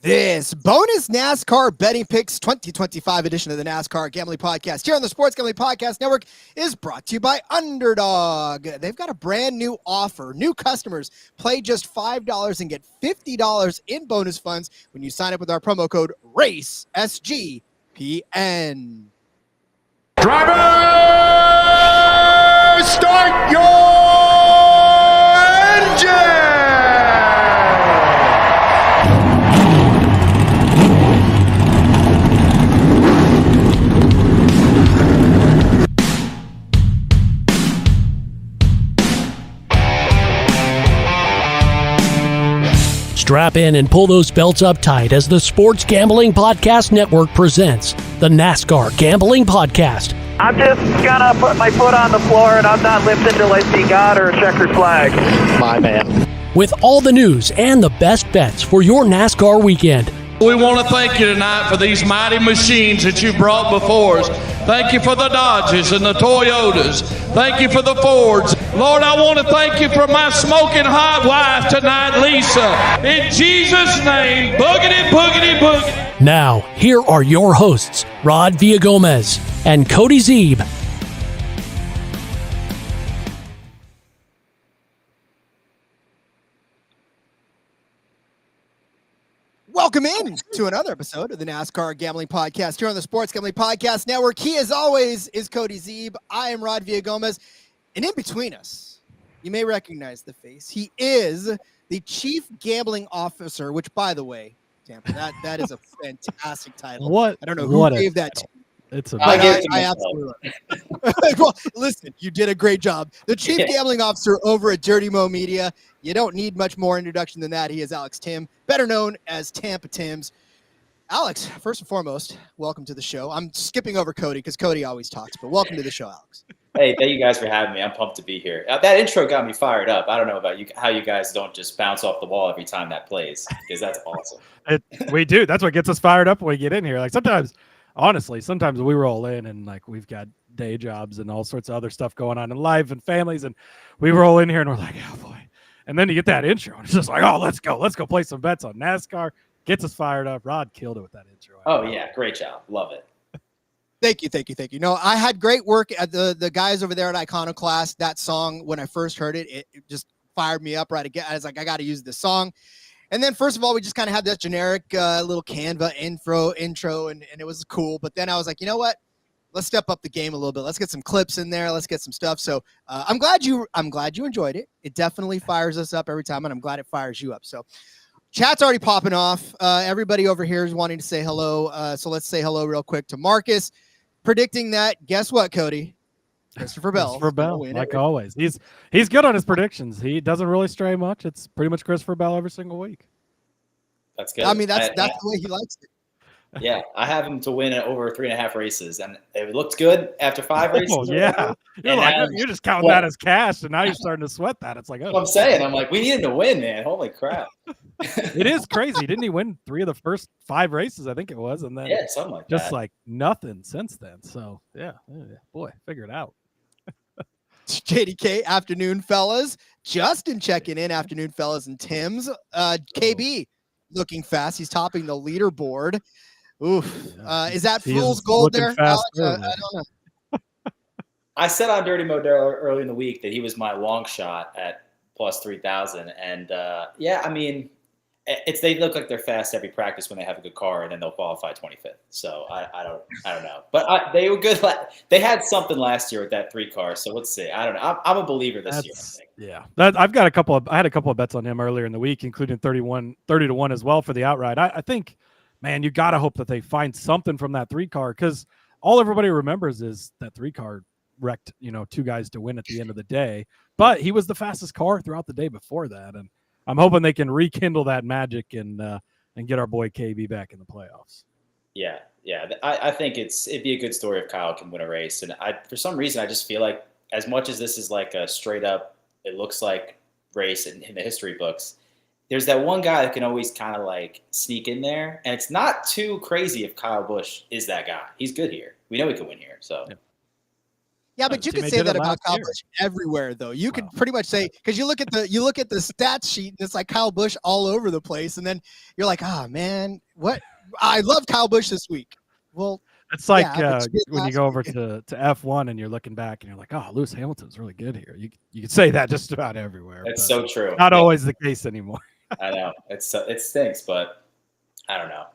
This bonus NASCAR Betting Picks 2025 edition of the NASCAR Gambling Podcast here on the Sports Gambling Podcast Network is brought to you by Underdog. They've got a brand new offer. New customers play just $5 and get $50 in bonus funds when you sign up with our promo code RACE, SGPN. Drivers, start your engine! Strap in and pull those belts up tight as the Sports Gambling Podcast Network presents the NASCAR Gambling Podcast. I'm just gonna put my foot on the floor and I'm not lifting until I see God or a checkered flag. My man. With all the news and the best bets for your NASCAR weekend. We want to thank you tonight for these mighty machines that you brought before us. Thank you for the Dodges and the Toyotas. Thank you for the Fords. Lord, I want to thank you for my smoking hot wife tonight, Lisa. In Jesus' name, boogity, boogity, boogity. Now, here are your hosts, Rod Villagomez and Cody Zeeb. Welcome in to another episode of the NASCAR Gambling Podcast here on the Sports Gambling Podcast Network. He, as always, is Cody Zeeb. I am Rod Villagomez. And in between us, you may recognize the face. He is the Chief Gambling Officer, which, by the way, Tampa, that is a fantastic title. What? I don't know who gave that to you. It's a I absolutely love it. Well, listen, you did a great job. The Chief Gambling Officer over at Dirty Mo Media. You don't need much more introduction than that. He is Alex Tim, better known as Tampa Tims. Alex, first and foremost, welcome to the show. I'm skipping over Cody because Cody always talks, but welcome to the show, Alex. Hey, thank you guys for having me. I'm pumped to be here. That intro got me fired up. I don't know about you, how you guys don't just bounce off the wall every time that plays, because that's awesome. We do. That's what gets us fired up when we get in here. Like sometimes we roll in and like we've got day jobs and all sorts of other stuff going on in life and families, and we roll in here and we're like, oh boy. And then you get that intro and it's just like, oh, let's go play some bets on NASCAR. Gets us fired up. Rod killed it with that intro. Oh yeah, great job. Love it. Thank you. No, I had great work at the guys over there at Iconoclast. That song, when I first heard it, it just fired me up right again. I was like, I got to use this song. And then first of all, we just kind of had that generic little Canva intro, and it was cool. But then I was like, you know what? Let's step up the game a little bit. Let's get some clips in there. Let's get some stuff. So I'm glad you enjoyed it. It definitely fires us up every time, and I'm glad it fires you up. So chat's already popping off. Everybody over here is wanting to say hello. So let's say hello real quick to Marcus, predicting that. Guess what, Cody? Christopher Bell, like always. He's good on his predictions. He doesn't really stray much. It's pretty much Christopher Bell every single week. That's good. I mean, that's the way he likes it. Yeah, I have him to win at over 3.5 races, and it looked good after 5 races. Oh, yeah, you're just counting that as cash, and now you're starting to sweat that. It's like, oh, I'm saying, I'm like, we need him to win, man. Holy crap! It is crazy. Didn't he win 3 of the first 5 races? I think it was, and then something like just that. like nothing since then. So yeah, boy, figure it out. JDK, afternoon, fellas. Justin checking in, afternoon, fellas, and Tim's. KB looking fast. He's topping the leaderboard. Oof. Is that fool's gold there, Alex? I don't know. I said on Dirty Mo early in the week that he was my long shot at plus 3,000. And I mean, they look like they're fast every practice when they have a good car, and then they'll qualify 25th. So I don't know. But they were good. They had something last year with that 3 car. So let's see. I don't know. I'm a believer this year, I think. Yeah. I had a couple of bets on him earlier in the week, including 30-1 as well for the outright. I think, man, you got to hope that they find something from that 3 car, because all everybody remembers is that 3 car wrecked, 2 guys to win at the end of the day. But he was the fastest car throughout the day before that. And I'm hoping they can rekindle that magic and get our boy KB back in the playoffs. Yeah. I think it'd be a good story if Kyle can win a race. And for some reason, I just feel like as much as this is like a straight up, it looks like race in the history books, there's that one guy that can always kind of like sneak in there. And it's not too crazy if Kyle Busch is that guy. He's good here. We know he can win here. So. Yeah, but you could say that about Kyle Busch everywhere, though. You could pretty much say, because you look at the stats sheet and it's like Kyle Busch all over the place, and then you're like, oh man, what? I love Kyle Busch this week. Well, it's like when you go over to F1 and you're looking back and you're like, oh, Lewis Hamilton's really good here. You can say that just about everywhere. It's so true. Not always the case anymore. I know it stinks, but I don't know.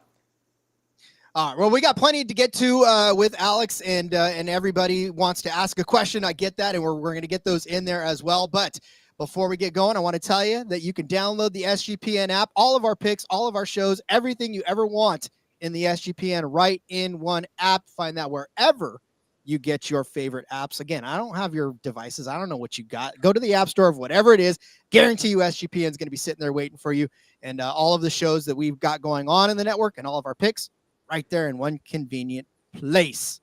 All right. Well, we got plenty to get to with Alex, and everybody wants to ask a question. I get that, and we're going to get those in there as well. But before we get going, I want to tell you that you can download the SGPN app, all of our picks, all of our shows, everything you ever want in the SGPN right in one app. Find that wherever you get your favorite apps. Again, I don't have your devices. I don't know what you got. Go to the app store of whatever it is. Guarantee you SGPN is going to be sitting there waiting for you. And all of the shows that we've got going on in the network and all of our picks right there in one convenient place.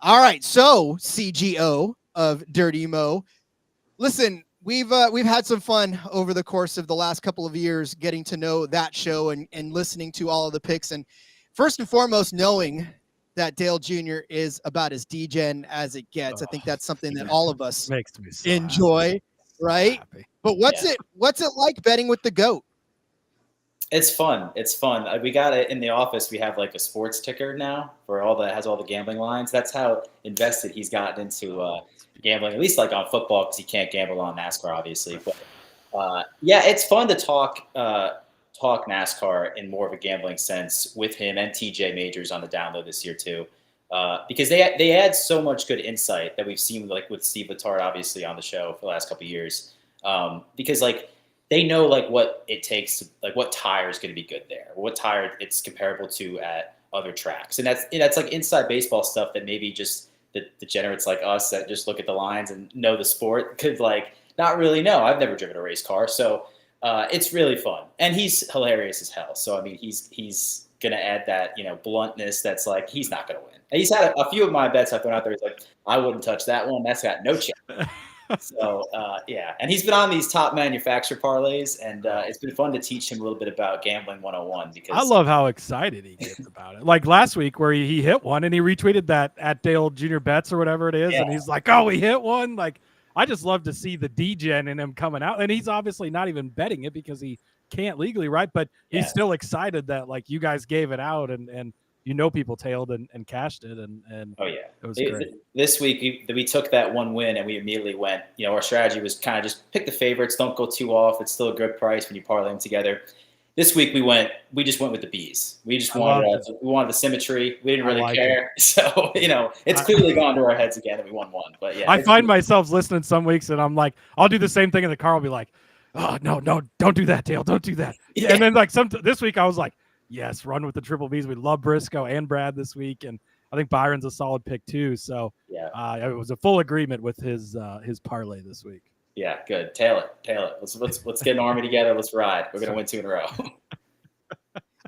All right. So CGO of Dirty Mo, listen, we've had some fun over the course of the last couple of years getting to know that show and listening to all of the picks. And first and foremost, knowing that Dale Jr. is about as degen as it gets. I think that's something that all of us makes me so enjoy, happy. Right? Happy. But what's it like betting with the GOAT? It's fun. It's fun. We got it in the office. We have like a sports ticker now for has all the gambling lines. That's how invested he's gotten into gambling, at least like on football, because he can't gamble on NASCAR, obviously. But yeah, it's fun to talk NASCAR in more of a gambling sense with him and TJ Majors on the download this year too, because they add so much good insight that we've seen like with Steve Letarte, obviously on the show for the last couple of years, because like they know like what it takes to, like what tire is going to be good there, what tire it's comparable to at other tracks, and that's like inside baseball stuff that maybe just the degenerates like us that just look at the lines and know the sport could like not really know. I've never driven a race car, so. It's really fun, and he's hilarious as hell. So I mean, he's gonna add that bluntness. That's like he's not gonna win. And he's had a few of my bets I've thrown out there. He's like, I wouldn't touch that one. That's got no chance. So yeah, and he's been on these top manufacturer parlays, and it's been fun to teach him a little bit about gambling 101. Because I love how excited he gets about it. Like last week where he hit one and he retweeted that at Dale Jr. Bets or whatever it is, and he's like, oh, he hit one, like. I just love to see the degen in him coming out, and he's obviously not even betting it because he can't legally, right? But he's still excited that like you guys gave it out, and people tailed and cashed it, and oh yeah, it was great. This week we took that one win and we immediately went. Our strategy was kind of just pick the favorites, don't go too off. It's still a good price when you parlay them together. This week we just went with the bees. We just wanted the symmetry. We didn't really care. So, it's clearly gone to our heads again and we won one. But yeah. I find myself listening some weeks and I'm like, I'll do the same thing in the car. I'll be like, oh, no, don't do that, Dale. Don't do that. Yeah. And then like this week I was like, yes, run with the triple Bs. We love Briscoe and Brad this week. And I think Byron's a solid pick too. So it was a full agreement with his parlay this week. Yeah, good. Tail it. Let's get an army together. Let's ride. We're gonna win 2 in a row.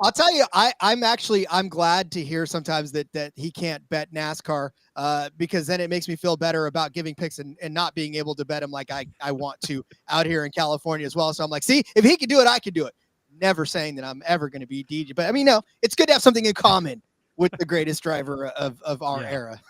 I'll tell you, I'm glad to hear sometimes that he can't bet NASCAR because then it makes me feel better about giving picks and not being able to bet him like I want to out here in California as well. So I'm like, see, if he can do it, I can do it. Never saying that I'm ever going to be DJ, but I mean, no, it's good to have something in common with the greatest driver of our era.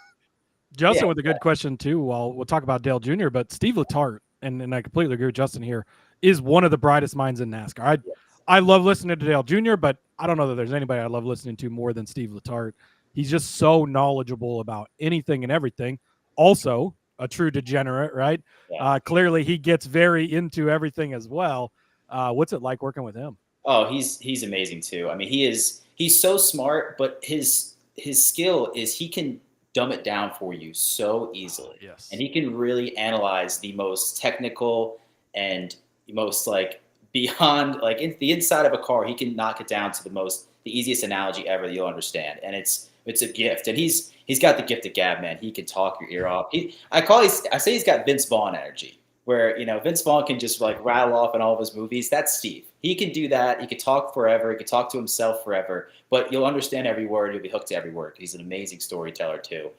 Justin with a good question too. Well, we'll talk about Dale Jr., but Steve Letarte, and I completely agree with Justin here, is one of the brightest minds in NASCAR. I love listening to Dale Jr., but I don't know that there's anybody I love listening to more than Steve Letarte. He's just so knowledgeable about anything and everything. Also, a true degenerate, right? Yeah. Clearly, he gets very into everything as well. What's it like working with him? Oh, he's amazing too. I mean, he's so smart, but his skill is he can dumb it down for you so easily. Yes. And he can really analyze the most technical and most like beyond like the inside of a car. He can knock it down to the easiest analogy ever that you'll understand. And it's a gift. And he's got the gift of gab, man. He can talk your ear off. I say he's got Vince Vaughn energy. where, Vince Vaughn can just like rattle off in all of his movies. That's Steve. He can do that. He can talk forever. He can talk to himself forever, but you'll understand every word. You'll be hooked to every word. He's an amazing storyteller too.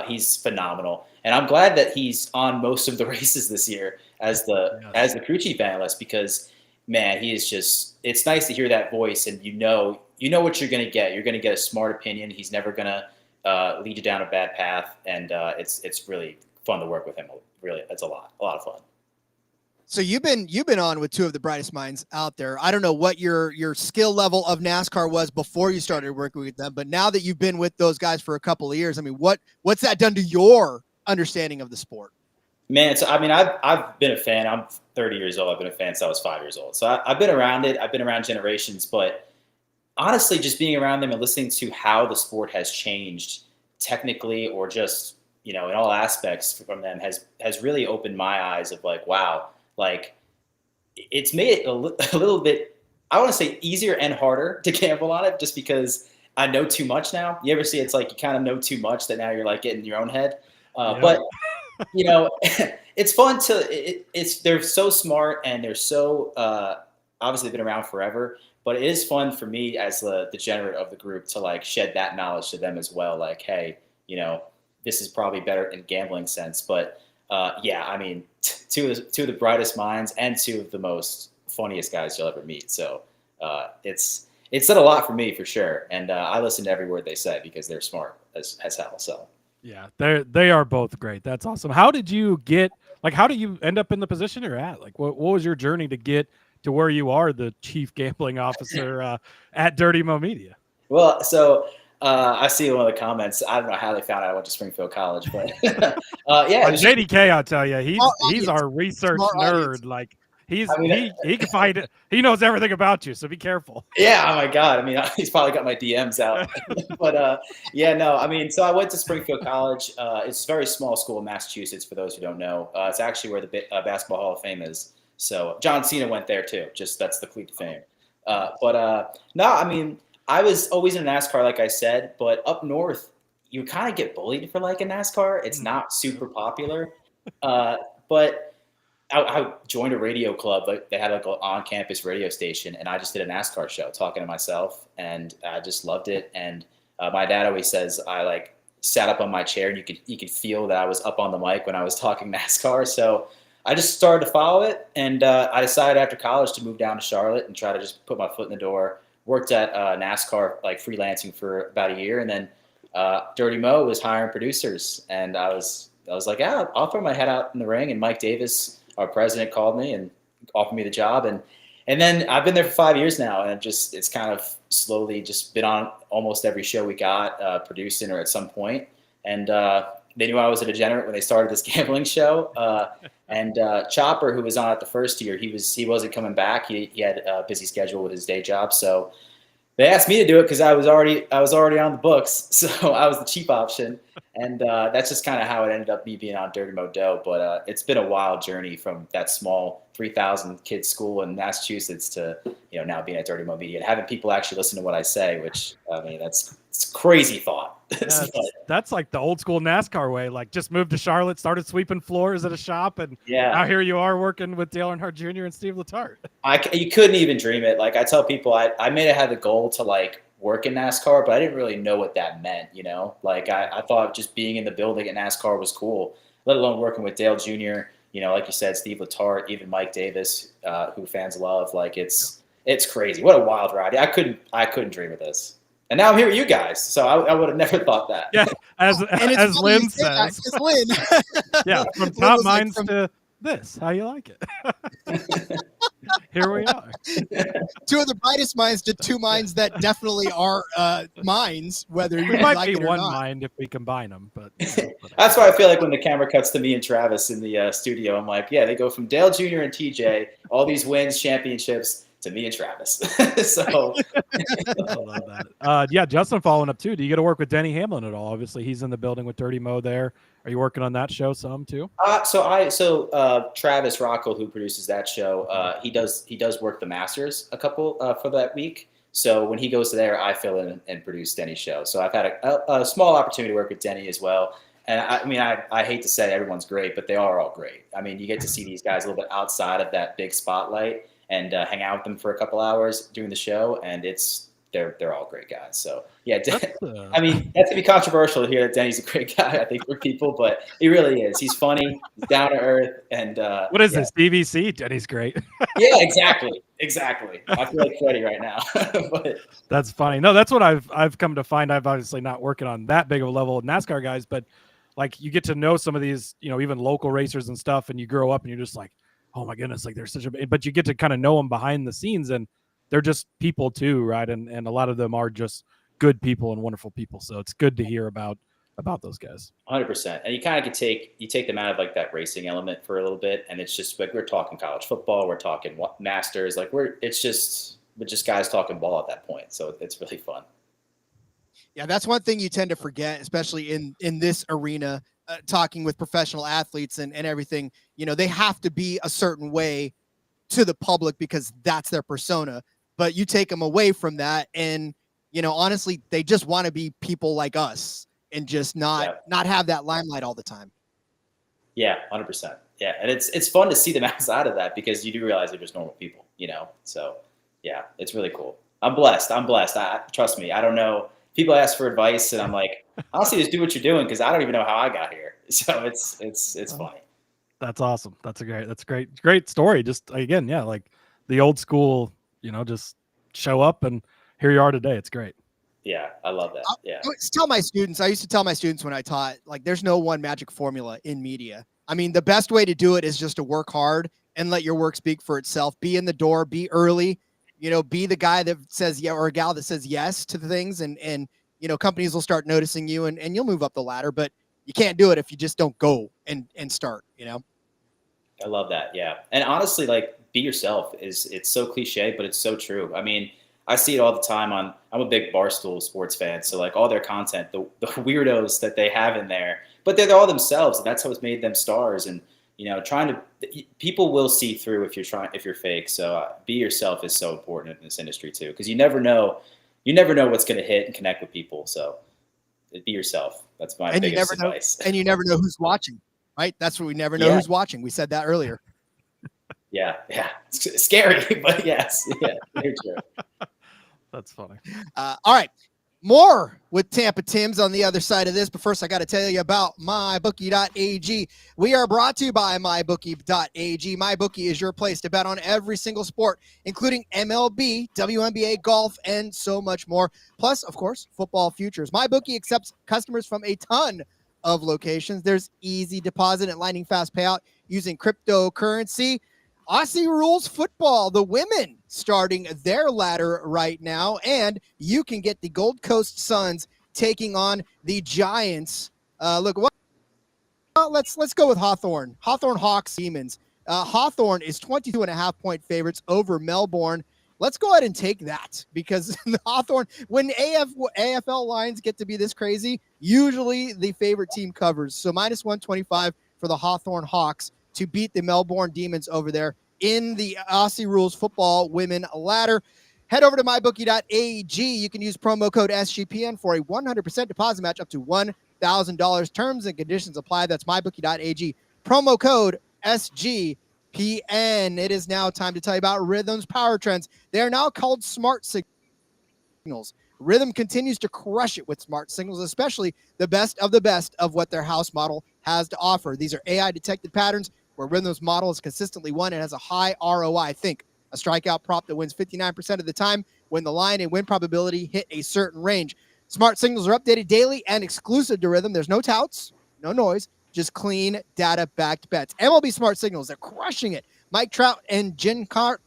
He's phenomenal. And I'm glad that he's on most of the races this year as the crew chief analyst, because man, he is just, it's nice to hear that voice, and you know what you're going to get. You're going to get a smart opinion. He's never going to lead you down a bad path. And it's really fun to work with him. Really, it's a lot of fun. So you've been on with two of the brightest minds out there. I don't know what your skill level of NASCAR was before you started working with them, but now that you've been with those guys for a couple of years, I mean, what's that done to your understanding of the sport? Man, so I mean, I've been a fan. I'm 30 years old. I've been a fan since I was 5 years old. So I've been around it. I've been around generations, but honestly, just being around them and listening to how the sport has changed technically, or just, in all aspects from them has really opened my eyes of like, wow, like it's made it a little bit, I want to say, easier and harder to gamble on it, just because I know too much now. You ever see it's like you kind of know too much that now you're like getting in your own head. But it's fun they're so smart, and they're so obviously they've been around forever, but it is fun for me as the degenerate of the group to like shed that knowledge to them as well. Like, hey, this is probably better in gambling sense, but I mean, two of the brightest minds and two of the most funniest guys you'll ever meet. So it's said a lot for me for sure, and I listen to every word they say because they're smart as hell. So. Yeah, they are both great. That's awesome. How did you how do you end up in the position you're at? Like, what was your journey to get to where you are the chief gambling officer at Dirty Mo Media? Well, so I see one of the comments. I don't know how they found out I went to Springfield College, but JDK, I'll tell you, he's our research nerd. Like, he can find it. He knows everything about you, so be careful. Yeah, oh my God. I mean, he's probably got my DMs out. But I mean, so I went to Springfield College. It's a very small school in Massachusetts, for those who don't know. It's actually where the Basketball Hall of Fame is. So John Cena went there too. That's the cleat to fame. No, I mean, I was always in NASCAR, like I said, but up north, you kind of get bullied for like a NASCAR. It's not super popular, but I joined a radio club. Like, they had like an on-campus radio station, and I just did a NASCAR show talking to myself, and I just loved it. And my dad always says I like sat up on my chair, and you could feel that I was up on the mic when I was talking NASCAR. So I just started to follow it, and I decided after college to move down to Charlotte and try to just put my foot in the door. Worked at NASCAR, like freelancing for about a year, and then Dirty Mo was hiring producers, and I was like, yeah, I'll throw my head out in the ring. And Mike Davis, our president, called me and offered me the job, and then I've been there for 5 years now, and it's kind of slowly just been on almost every show we got, producing or at some point, and they knew I was a degenerate when they started this gambling show. And Chopper, who was on it the first year, he wasn't coming back. He had a busy schedule with his day job, so they asked me to do it because I was already on the books, so I was the cheap option. And that's just kind of how it ended up me being on Dirty Mo Doe. But it's been a wild journey from that small 3,000 kid school in Massachusetts to now being at Dirty Mo Media and having people actually listen to what I say, which I mean it's a crazy thought. That's like the old school NASCAR way. Like, just moved to Charlotte, started sweeping floors at a shop, and now here you are working with Dale Earnhardt Jr. and Steve Letarte. You couldn't even dream it. Like, I tell people, I may have had the goal to like work in NASCAR, but I didn't really know what that meant. Like I thought just being in the building at NASCAR was cool, let alone working with Dale Jr. Like you said, Steve Letarte, even Mike Davis, who fans love. Like, it's crazy. What a wild ride. I couldn't dream of this. And now I'm here with you guys, so I would have never thought that. Yeah, as Lynn says. Lynn. Yeah, from top minds to this. How you like it? Here we are. Two of the brightest minds to two minds that definitely are minds, whether you might like be it or one not. mind if we combine them. But that's why I feel like when the camera cuts to me and Travis in the studio, I'm like, yeah, they go from Dale Jr. and TJ, all these wins, championships, to me and Travis. So I love that. Yeah, Justin, following up too. Do you get to work with Denny Hamlin at all? Obviously, he's in the building with Dirty Mo there. Are you working on that show some too? So Travis Rockwell, who produces that show, he does work the Masters a couple for that week. So when he goes to there, I fill in and produce Denny's show. So I've had a small opportunity to work with Denny as well. And I mean, I hate to say everyone's great, but they are all great. I mean, you get to see these guys a little bit outside of that big spotlight and hang out with them for a couple hours during the show, and they're all great guys. So yeah, I mean, that's to be controversial here that Denny's a great guy, I think, for people, but he really is. He's funny, he's down to earth, and what is this, BBC? Denny's great. Yeah, exactly. I feel like Freddie right now. But that's funny. No, that's what I've come to find. I've obviously not working on that big of a level of NASCAR guys, but like you get to know some of these, even local racers and stuff, and you grow up and you're just like, oh my goodness, like they're but you get to kind of know them behind the scenes, and they're just people too, right? And a lot of them are just good people and wonderful people. So it's good to hear about those guys. 100%. And you kind of take them out of like that racing element for a little bit, and it's just like we're talking college football, we're talking Masters, like we're just guys talking ball at that point. So it's really fun. Yeah, that's one thing you tend to forget, especially in this arena, talking with professional athletes and everything. They have to be a certain way to the public because that's their persona. But you take them away from that, and honestly, they just want to be people like us and just not have that limelight all the time. Yeah, 100%. Yeah, and it's fun to see them outside of that because you do realize they're just normal people, So yeah, it's really cool. I'm blessed. Trust me. I don't know. People ask for advice, and I'm like, honestly, just do what you're doing because I don't even know how I got here. So it's funny. That's awesome. That's great story. Just again, yeah, like the old school, just show up and here you are today. It's great. Yeah, I love that. Yeah. I used to tell my students when I taught, like, there's no one magic formula in media. I mean, the best way to do it is just to work hard and let your work speak for itself. Be in the door, be early, be the guy that says yeah or a gal that says yes to the things, and companies will start noticing you and you'll move up the ladder, but you can't do it if you just don't go and start, I love that. Yeah. And honestly, like, be yourself it's so cliche, but it's so true. I mean, I see it all the time I'm a big Barstool sports fan. So like all their content, the weirdos that they have in there, but they're all themselves. And that's what's made them stars. And, people will see through if you're fake. So be yourself is so important in this industry too. Cause you never know what's going to hit and connect with people. So be yourself. That's my biggest advice. And you never know who's watching, right? That's what we never know who's watching. We said that earlier. Yeah. It's scary, but yes. Yeah, very true. That's funny. All right. More with Tampa Tims on the other side of this. But first, I got to tell you about MyBookie.ag. We are brought to you by MyBookie.ag. MyBookie is your place to bet on every single sport, including MLB, WNBA, golf, and so much more. Plus, of course, football futures. MyBookie accepts customers from a ton of locations. There's easy deposit and lightning fast payout using cryptocurrency. Aussie Rules Football, the women starting their ladder right now, and you can get the Gold Coast Suns taking on the Giants. Let's go with Hawthorne. Hawthorne Hawks Demons. Hawthorne is 22.5-point favorites over Melbourne. Let's go ahead and take that because the Hawthorne, when AFL lines get to be this crazy, usually the favorite team covers. So -125 for the Hawthorne Hawks to beat the Melbourne Demons over there in the Aussie Rules Football Women Ladder. Head over to mybookie.ag. You can use promo code SGPN for a 100% deposit match up to $1,000. Terms and conditions apply. That's mybookie.ag. Promo code SGPN. It is now time to tell you about Rhythm's Power Trends. They are now called Smart Signals. Rhythm continues to crush it with smart signals, especially the best of what their house model has to offer. These are AI-detected patterns where Rhythm's model is consistently won and has a high ROI. Think a strikeout prop that wins 59% of the time when the line and win probability hit a certain range. Smart signals are updated daily and exclusive to Rhythm. There's no touts, no noise, just clean data-backed bets. MLB Smart Signals, they're crushing it. Mike Trout and Giancarlo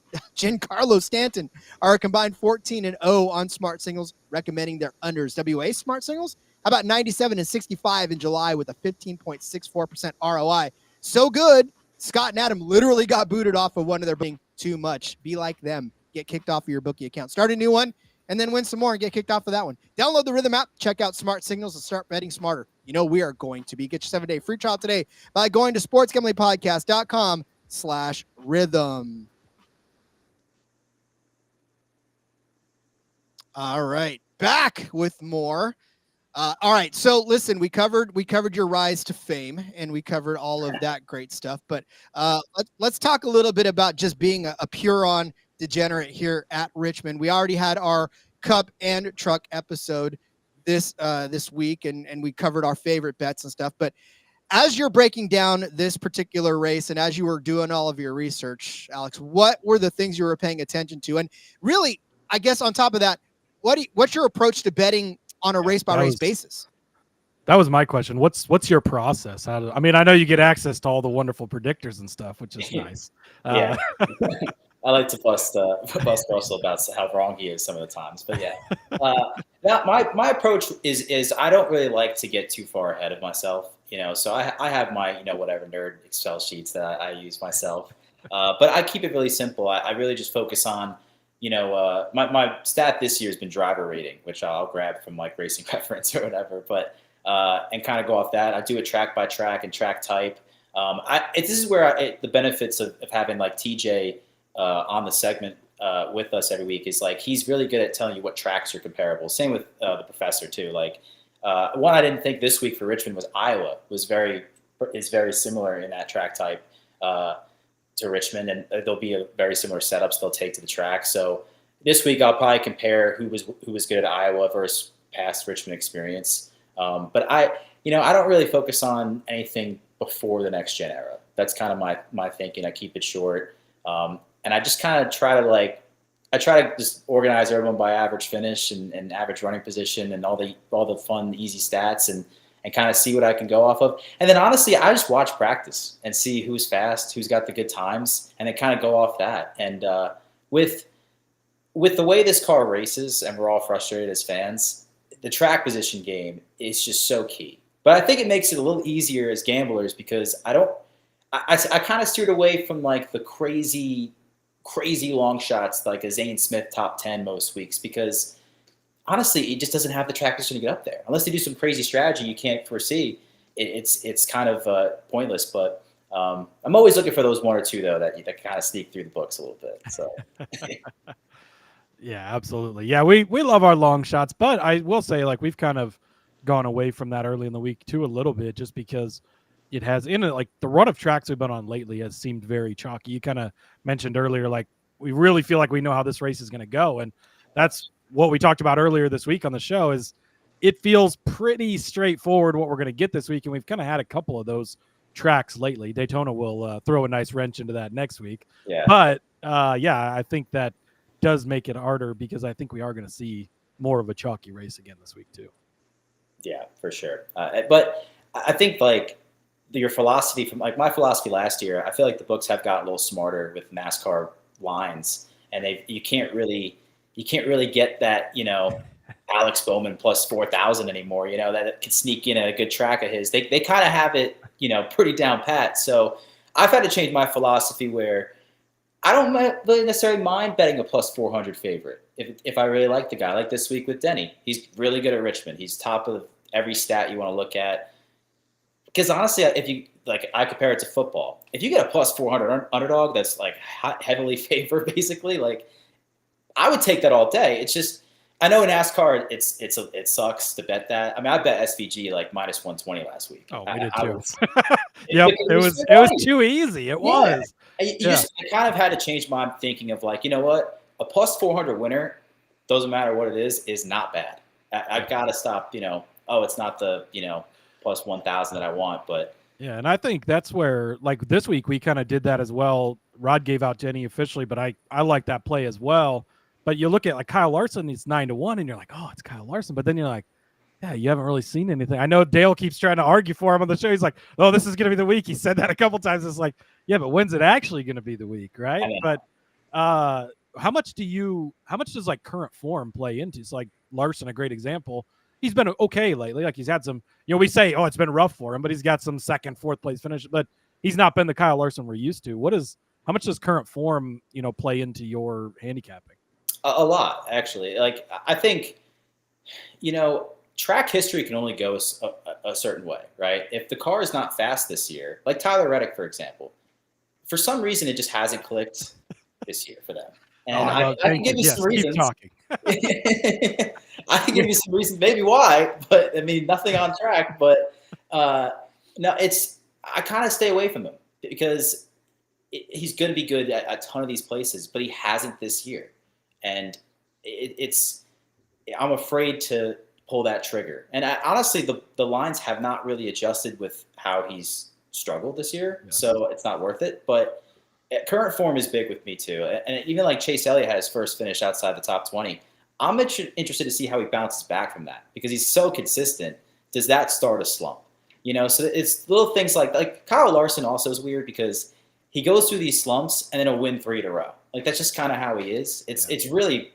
Stanton are a combined 14-0 on Smart Signals, recommending their unders. WA Smart Signals, how about 97 and 65 in July with a 15.64% ROI? So good, Scott and Adam literally got booted off of one of their being too much. Be like them. Get kicked off of your bookie account. Start a new one, and then win some more and get kicked off of that one. Download the Rhythm app, check out Smart Signals, and start betting smarter. You know we are going to be. Get your 7-day free trial today by going to sportsgamblingpodcast.com/rhythm. All right, back with more. All right. So listen, we covered your rise to fame, and we covered all of that great stuff. But let's talk a little bit about just being a pure-on degenerate here at Richmond. We already had our Cup and Truck episode this week, and we covered our favorite bets and stuff. But as you're breaking down this particular race, and as you were doing all of your research, Alex, what were the things you were paying attention to? And really, I guess on top of that, what's your approach to betting on a race-by-race basis? That was my question. What's your process? I mean, I know you get access to all the wonderful predictors and stuff, which is nice. Yeah. I like to bust Russell about how wrong he is some of the times, but yeah. My approach is I don't really like to get too far ahead of myself, So I have my whatever nerd Excel sheets that I use myself, but I keep it really simple. I really just focus on my stat this year has been driver rating, which I'll grab from like Racing Reference or whatever, but and kind of go off that. I do it track by track and track type. This is where the benefits of having like TJ on the segment with us every week is like he's really good at telling you what tracks are comparable. Same with the professor too. Like one I didn't think this week for Richmond was Iowa is very similar in that track type to Richmond, and there'll be a very similar setups they'll take to the track. So this week I'll probably compare who was good at Iowa versus past Richmond experience. But I don't really focus on anything before the next gen era. That's kind of my thinking. I keep it short. And I just kind of try to just organize everyone by average finish and average running position and all the fun, easy stats and kind of see what I can go off of. And then honestly, I just watch practice and see who's fast, who's got the good times, and then kind of go off that. And with the way this car races, and we're all frustrated as fans, the track position game is just so key. But I think it makes it a little easier as gamblers because I kind of steered away from like the crazy long shots like a Zane Smith top 10 most weeks because honestly, it just doesn't have the track position to get up there. Unless they do some crazy strategy you can't foresee, it's kind of pointless. But I'm always looking for those one or two, though, that kind of sneak through the books a little bit. So, yeah, absolutely. Yeah, we love our long shots. But I will say, like, we've kind of gone away from that early in the week, too, a little bit, just because it has like the run of tracks we've been on lately has seemed very chalky. You kind of mentioned earlier, like, we really feel like we know how this race is going to go. And that's what we talked about earlier this week on the show is it feels pretty straightforward what we're going to get this week. And we've kind of had a couple of those tracks lately. Daytona will throw a nice wrench into that next week. Yeah. But I think that does make it harder because I think we are going to see more of a chalky race again this week too. Yeah, for sure. But I think like your philosophy from like my philosophy last year, I feel like the books have gotten a little smarter with NASCAR lines and you can't really get that, Alex Bowman plus 4,000 anymore, that can sneak in a good track of his. They kind of have it, pretty down pat. So I've had to change my philosophy where I don't really necessarily mind betting a plus 400 favorite if I really like the guy. Like this week with Denny, he's really good at Richmond. He's top of every stat you want to look at. Because honestly, if you like, I compare it to football. If you get a plus 400 underdog that's like heavily favored, basically, like I would take that all day. It's just I know in NASCAR it sucks to bet that. I mean, I bet SVG like minus 120 last week. Oh, we did too. Yep, it was too easy. It was. I kind of had to change my thinking of like, you know what, a plus 400 winner, doesn't matter what it is not bad. I've got to stop. It's not the plus 1,000 that I want, but yeah, and I think that's where like this week we kind of did that as well. Rod gave out Denny officially, but I like that play as well. But you look at like Kyle Larson, he's 9-1, and you're like, oh, it's Kyle Larson. But then you're like, yeah, you haven't really seen anything. I know Dale keeps trying to argue for him on the show. He's like, oh, this is going to be the week. He said that a couple times. It's like, yeah, but when's it actually going to be the week, right? But how much does like current form play into? So like Larson, a great example. He's been okay lately. Like he's had some, we say, oh, it's been rough for him, but he's got some second, fourth place finish. But he's not been the Kyle Larson we're used to. How much does current form, play into your handicapping? A lot, actually. Like I think, track history can only go a certain way, right? If the car is not fast this year, like Tyler Reddick, for example, for some reason it just hasn't clicked this year for them. And I can give you some reasons. I can give you some reasons maybe why, but I mean, nothing on track. But no, I kind of stay away from him because he's going to be good at a ton of these places, but he hasn't this year. And I'm afraid to pull that trigger. And honestly, the lines have not really adjusted with how he's struggled this year. Yeah. So it's not worth it. But current form is big with me too. And even like Chase Elliott had his first finish outside the top 20. I'm interested to see how he bounces back from that because he's so consistent. Does that start a slump? So it's little things like Kyle Larson also is weird because he goes through these slumps and then he'll win 3 in a row. Like that's just kind of how he is. It's really,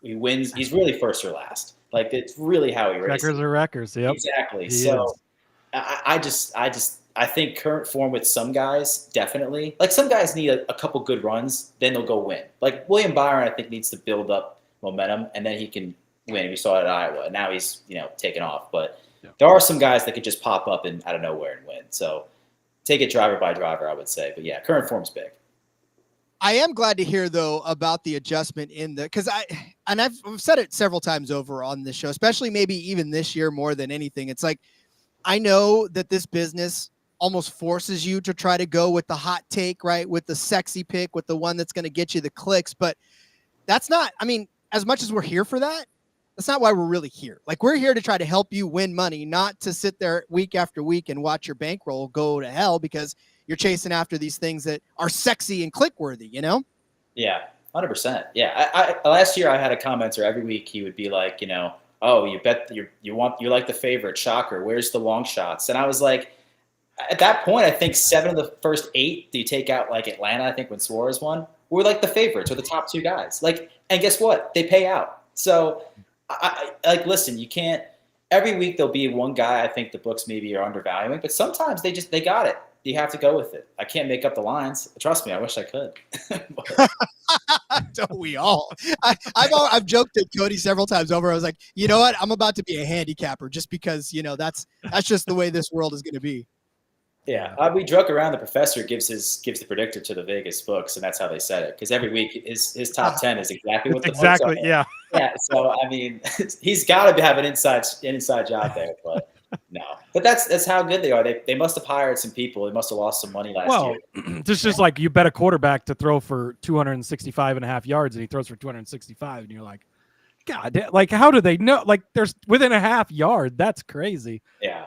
he wins. He's really first or last. Like it's really how he races. Records are records. Yep. Exactly. He so is. I think current form with some guys, definitely. Like some guys need a couple good runs, then they'll go win. Like William Byron, I think needs to build up momentum, and then he can win. We saw it at Iowa, and now he's taking off. But there are some guys that could just pop up and out of nowhere and win. So take it driver by driver, I would say. But yeah, current form's big. I am glad to hear though about the adjustment because I've said it several times over on this show, especially maybe even this year more than anything. It's like I know that this business almost forces you to try to go with the hot take, right? With the sexy pick, with the one that's going to get you the clicks. But that's not, I mean, as much as we're here for that, that's not why we're really here. Like we're here to try to help you win money, not to sit there week after week and watch your bankroll go to hell because you're chasing after these things that are sexy and click worthy, Yeah, 100%. Yeah. I last year I had a commenter every week. He would be like, oh, you bet you like the favorite, shocker. Where's the long shots? And I was like, at that point, I think 7 of the first 8, do you take out like Atlanta, I think when Suarez won, were like the favorites or the top 2 guys. Like, and guess what? They pay out. So I listen, you can't, every week there'll be one guy I think the books maybe are undervaluing, but sometimes they got it. You have to go with it. I can't make up the lines. Trust me, I wish I could. Don't we all? I've joked at Cody several times over. I was like, you know what? I'm about to be a handicapper just because, that's just the way this world is going to be. Yeah, we joke around. The professor gives the predictor to the Vegas books, and that's how they said it. Because every week his top 10 is exactly what the books are. Yeah. Yeah. So I mean, he's got to have an inside job there, but no. But that's how good they are. They must have hired some people. They must have lost some money last year. This is like you bet a quarterback to throw for 265.5 yards, and he throws for 265, and you're like, God, like how do they know? Like there's within a half yard. That's crazy. Yeah.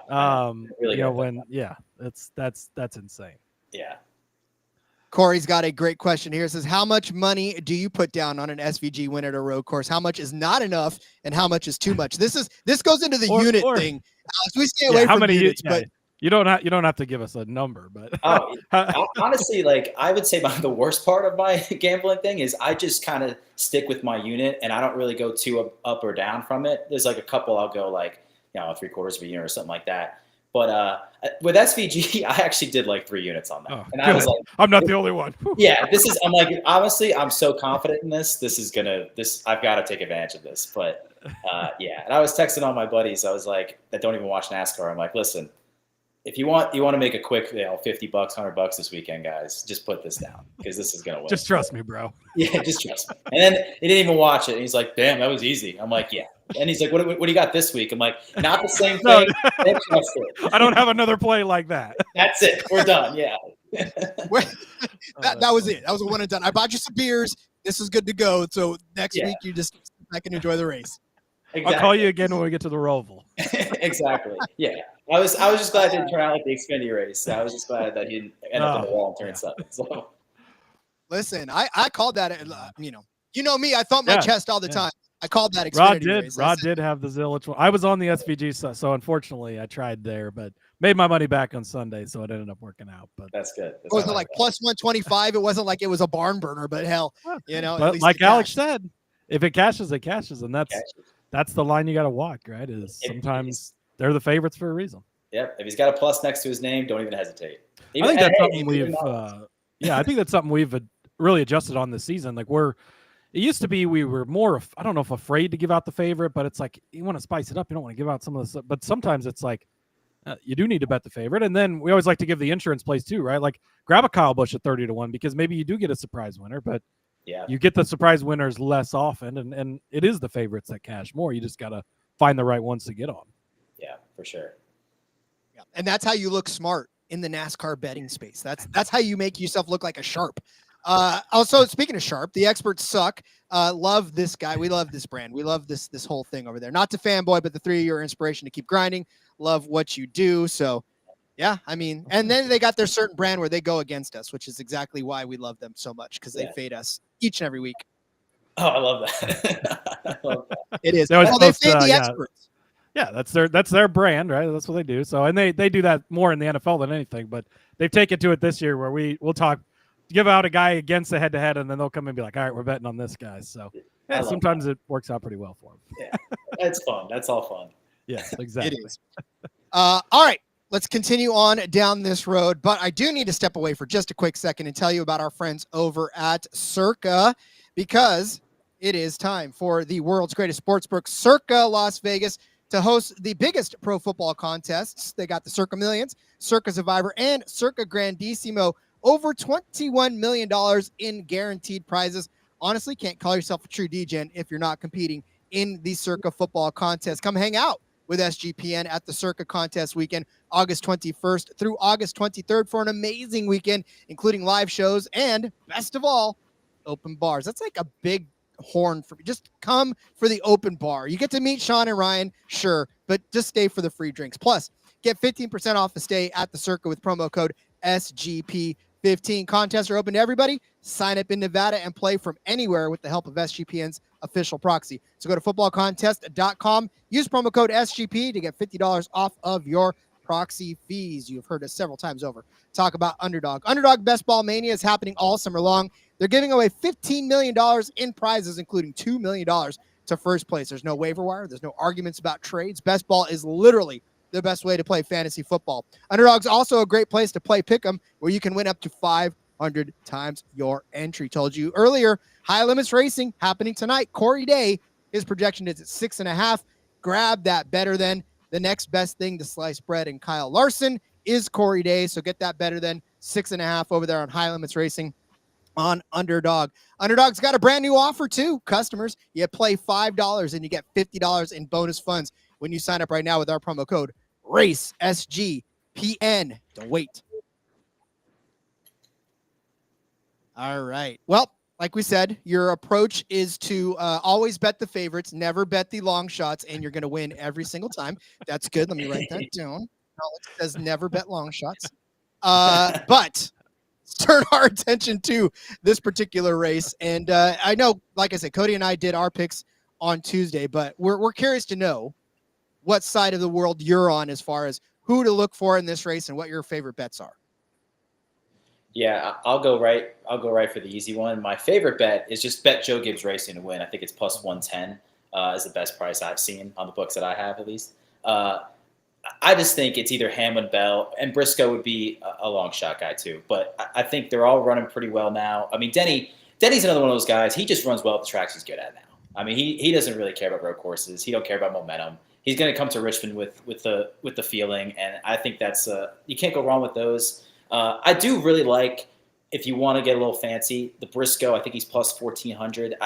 Really that's insane. Yeah. Corey's got a great question here. It says, how much money do you put down on an SVG win at a road course? How much is not enough and how much is too much? This goes into the unit thing. Alex, we stay away from units, but you don't have to give us a number, but honestly, like I would say the worst part of my gambling thing is I just kind of stick with my unit and I don't really go too up or down from it. There's like a couple I'll go like, 3/4 of a unit or something like that. But with SVG, I actually did like 3 units on that. And I was like, I'm not the only one. Yeah, I'm like, honestly, I'm so confident in this. I've got to take advantage of this. But yeah. And I was texting all my buddies. I was like, that don't even watch NASCAR. I'm like, listen, if you want to make a quick, $50, $100 this weekend, guys, just put this down because this is going to win. Just trust me, bro. Yeah, just trust me. And then he didn't even watch it. And he's like, damn, that was easy. I'm like, yeah. And he's like, what do you got this week? I'm like, not the same thing. I don't have another play like that. That's it. We're done. Yeah. that was it. That was a one and done. I bought you some beers. This is good to go. So next week you just I can enjoy the race. Exactly. I'll call you again when we get to the Roval. Exactly. Yeah. I was just glad it didn't turn out like the Xfinity race. I was just glad that he didn't end up in the wall and turn 7. So listen, I called that. You know me. I thump my chest all the time. I called that Xfinity race. Rod did have the Zillich one. I was on the SVG, so unfortunately I tried there, but made my money back on Sunday, so it ended up working out. But that's good. It wasn't like plus 125. It wasn't like it was a barn burner, but hell, But like Alex said, if it cashes, it cashes, and that's the line you got to walk. Right? Is sometimes they're the favorites for a reason. Yep. If he's got a plus next to his name, don't even hesitate. I think that's something we've. I think that's something we've really adjusted on this season. Like it used to be we were more, I don't know if afraid to give out the favorite, but it's like you want to spice it up. You don't want to give out some of the stuff. But sometimes it's like you do need to bet the favorite. And then we always like to give the insurance plays too, right? Like grab a Kyle Busch at 30-1 because maybe you do get a surprise winner, but Yeah. You get the surprise winners less often, and it is the favorites that cash more. You just got to find the right ones to get on. Yeah, for sure. Yeah. And that's how you look smart in the NASCAR betting space. That's how you make yourself look like a sharp. Also, speaking of sharp, the experts suck. Love this guy. We love this brand. We love this whole thing over there. Not to fanboy, but the 3 of you are inspiration to keep grinding. Love what you do. So, yeah, I mean, and then they got their certain brand where they go against us, which is exactly why we love them so much, because they fade us each and every week. Oh, I love that. I love that. It is. They They fade the experts. Yeah, that's their brand, right? That's what they do. So, and they do that more in the NFL than anything. But they've taken to it this year where we'll give out a guy against the head-to-head, and then they'll come and be like, all right, we're betting on this guy. So, yeah, sometimes it works out pretty well for them. Yeah, that's fun. That's all fun. Yeah, exactly. It is. All right. Let's continue on down this road, but I do need to step away for just a quick second and tell you about our friends over at Circa, because it is time for the world's greatest sportsbook, Circa Las Vegas, to host the biggest pro football contests. They got the Circa Millions, Circa Survivor, and Circa Grandissimo. Over $21 million in guaranteed prizes. Honestly, can't call yourself a true DGen if you're not competing in the Circa football contest. Come hang out with SGPN at the Circa contest weekend, August 21st through August 23rd for an amazing weekend, including live shows and, best of all, open bars. That's like a big horn for me. Just come for the open bar. You get to meet Sean and Ryan, sure, but just stay for the free drinks. Plus, get 15% off the stay at the Circa with promo code SGP15. Contests are open to everybody. Sign up in Nevada and play from anywhere with the help of SGPN's official proxy. So go to footballcontest.com. Use promo code SGP to get $50 off of your proxy fees. You've heard us several times over talk about Underdog. Underdog Best Ball Mania is happening all summer long. They're giving away $15 million in prizes, including $2 million to first place. There's no waiver wire. There's no arguments about trades. Best Ball is literally the best way to play fantasy football. Underdog's also a great place to play pick'em, where you can win up to 500 times your entry. Told you earlier, high limits racing happening tonight. Corey Day, his projection is at 6.5. Grab that better than. The next best thing to slice bread and Kyle Larson is Corey Day. So get that better than 6.5 over there on high limits racing on Underdog. Underdog's got a brand new offer too. Customers, you play $5 and you get $50 in bonus funds when you sign up right now with our promo code RACESGPN. Don't wait. All right. Well, like we said, your approach is to always bet the favorites, never bet the long shots, and you're going to win every single time. That's good. Let me write that down. Alex says never bet long shots. But let's turn our attention to this particular race. And I know, like I said, Cody and I did our picks on Tuesday, but we're curious to know what side of the world you're on as far as who to look for in this race and what your favorite bets are. Yeah, I'll go right for the easy one. My favorite bet is just bet Joe Gibbs Racing to win. I think it's plus 110 is the best price I've seen on the books that I have, at least. I just think it's either Hamlin, Bell, and Briscoe would be a long shot guy too. But I think they're all running pretty well now. I mean, Denny's another one of those guys. He just runs well at the tracks he's good at now. I mean, he doesn't really care about road courses. He don't care about momentum. He's going to come to Richmond with the feeling, and I think that's you can't go wrong with those. I do really like, if you want to get a little fancy, the Briscoe. I think he's plus 1,400.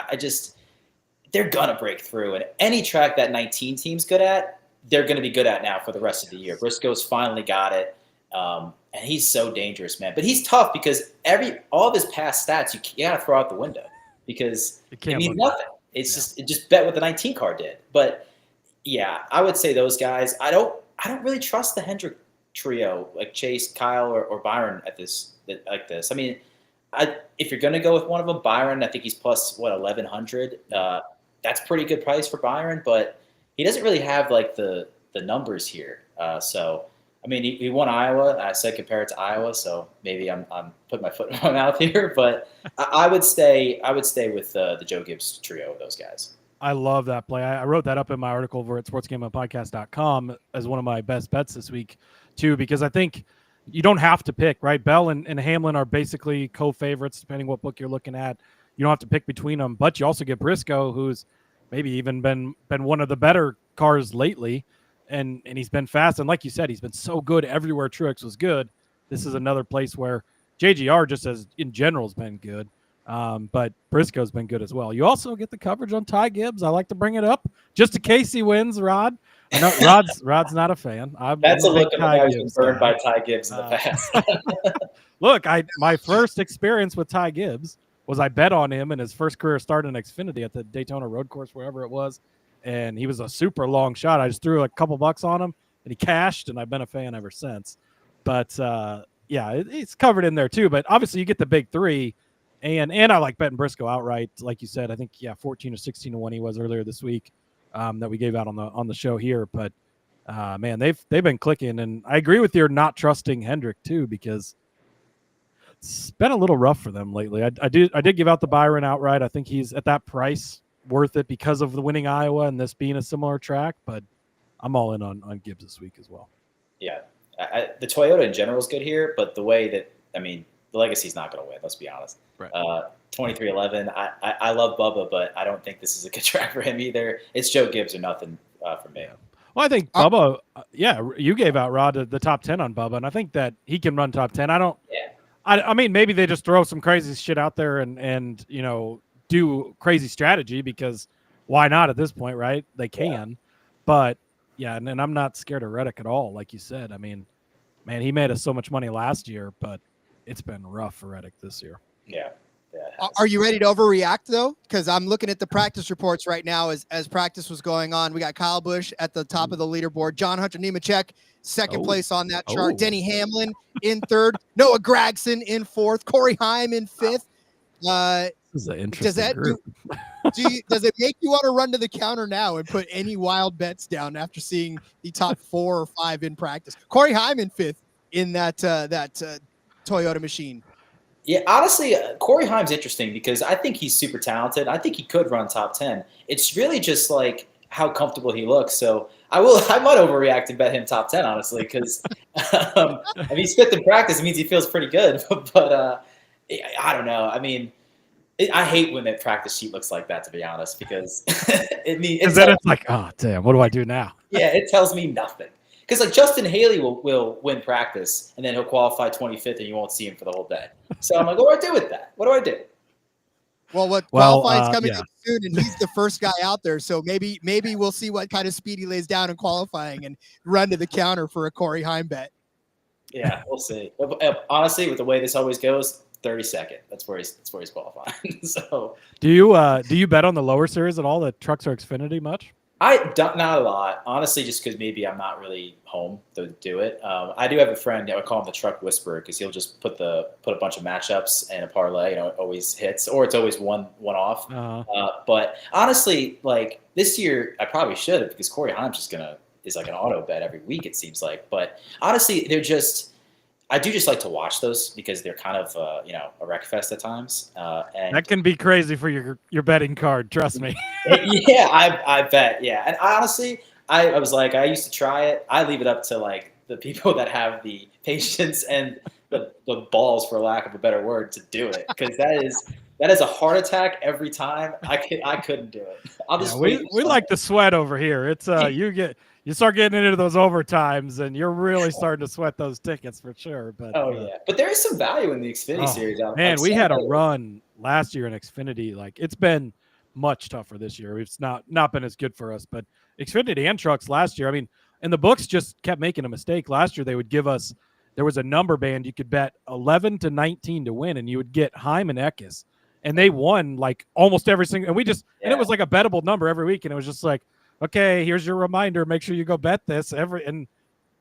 They're going to break through. And any track that 19 team's good at, they're going to be good at now for the rest of the year. Briscoe's finally got it. And he's so dangerous, man. But he's tough because all of his past stats, you got to throw out the window because it means nothing. It's just bet what the 19 car did. But yeah, I would say those guys. I don't really trust the Hendrick trio like Chase, Kyle, or Byron like this. I mean, if you're going to go with one of them, Byron, I think he's plus 1,100. That's pretty good price for Byron, but he doesn't really have like the numbers here. So I mean, he won Iowa. I said compare it to Iowa, so maybe I'm putting my foot in my mouth here, but I would stay with the Joe Gibbs trio of those guys. I love that play. I wrote that up in my article over at sportsgamblingpodcast.com as one of my best bets this week, too, because I think you don't have to pick, right? Bell and Hamlin are basically co-favorites, depending what book you're looking at. You don't have to pick between them, but you also get Briscoe, who's maybe even been one of the better cars lately, and he's been fast. And like you said, he's been so good everywhere Truex was good. This is another place where JGR, just as in general, has been good. But Briscoe's been good as well. You also get the coverage on Ty Gibbs. I like to bring it up just in case he wins, Rod. I know Rod's not a fan. That's a look at the guy who's been burned guy. by Ty Gibbs in the past. Look, my first experience with Ty Gibbs was I bet on him in his first career start in Xfinity at the Daytona Road Course, wherever it was, and he was a super long shot. I just threw a couple bucks on him, and he cashed, and I've been a fan ever since. But yeah, it's covered in there too. But obviously, you get the big three, and I like betting Briscoe outright, like you said. I think 14 or 16-1 he was earlier this week that we gave out on the show here. But man, they've been clicking, and I agree with your not trusting Hendrick too, because it's been a little rough for them lately. I did give out the Byron outright. I think he's at that price worth it because of the winning Iowa and this being a similar track. But I'm all in on Gibbs this week as well. Yeah, the Toyota in general is good here, but the way that the Legacy's not going to win. Let's be honest. Right. 2311. I love Bubba, but I don't think this is a good track for him either. It's Joe Gibbs or nothing for me. Well, I think Bubba. You gave out Rod the top 10 on Bubba, and I think that he can run top 10. I don't. Yeah. I mean, maybe they just throw some crazy shit out there and do crazy strategy, because why not at this point, right? They can. Yeah. But, yeah, and I'm not scared of Reddick at all, like you said. I mean, man, he made us so much money last year, but it's been rough for Reddick this year. Yeah. Are you ready to overreact, though? Because I'm looking at the practice reports right now as practice was going on. We got Kyle Busch at the top of the leaderboard. John Hunter Nemechek, second place on that chart. Denny Hamlin in third. Noah Gragson in fourth. Corey Heim in fifth. This is an interesting group. Does it make you want to run to the counter now and put any wild bets down after seeing the top 4 or 5 in practice? Corey Heim in fifth in that Toyota machine. Yeah, honestly, Corey Heim's interesting because I think he's super talented. I think he could run top 10. It's really just like how comfortable he looks. So I might overreact and bet him top 10, honestly, because if he's fifth in practice, it means he feels pretty good. But I don't know. I mean, I hate when that practice sheet looks like that, to be honest, because it's like, oh, damn, what do I do now? Yeah, it tells me nothing. Because like Justin Haley will win practice and then he'll qualify 25th and you won't see him for the whole day. So I'm like, what do I do with that? What do I do? Well, qualifying's coming up soon, and he's the first guy out there. So maybe we'll see what kind of speed he lays down in qualifying and run to the counter for a Corey Heim bet. Yeah, we'll see. Honestly, with the way this always goes, 32nd. That's where he's qualifying. So do you bet on the lower series at all? The trucks are Xfinity much? Not a lot, honestly, just because maybe I'm not really home to do it. I do have a friend, I call him the truck whisperer, because he'll just put a bunch of matchups and a parlay, it always hits, or it's always one off. Uh-huh. But honestly, like this year, I probably should have, because Corey Heim's is like an auto bet every week, it seems like. But honestly, I do just like to watch those because they're kind of a wreck fest at times. And that can be crazy for your betting card. Trust me. Yeah, I bet. Yeah, and honestly, I was like, I used to try it. I leave it up to like the people that have the patience and the balls, for lack of a better word, to do it, because that is a heart attack every time. I couldn't do it. I'll just we like the sweat over here. It's you start getting into those overtimes, and you're really starting to sweat those tickets for sure. But but there is some value in the Xfinity Series. Man, we had a run last year in Xfinity. Like, it's been much tougher this year. It's not been as good for us. But Xfinity and trucks last year, I mean, and the books just kept making a mistake. Last year they would give us, there was a number band you could bet 11 to 19 to win, and you would get Heim and Eckes, and they won like almost every single. And and it was like a bettable number every week, and it was just like, okay, here's your reminder. Make sure you go bet this and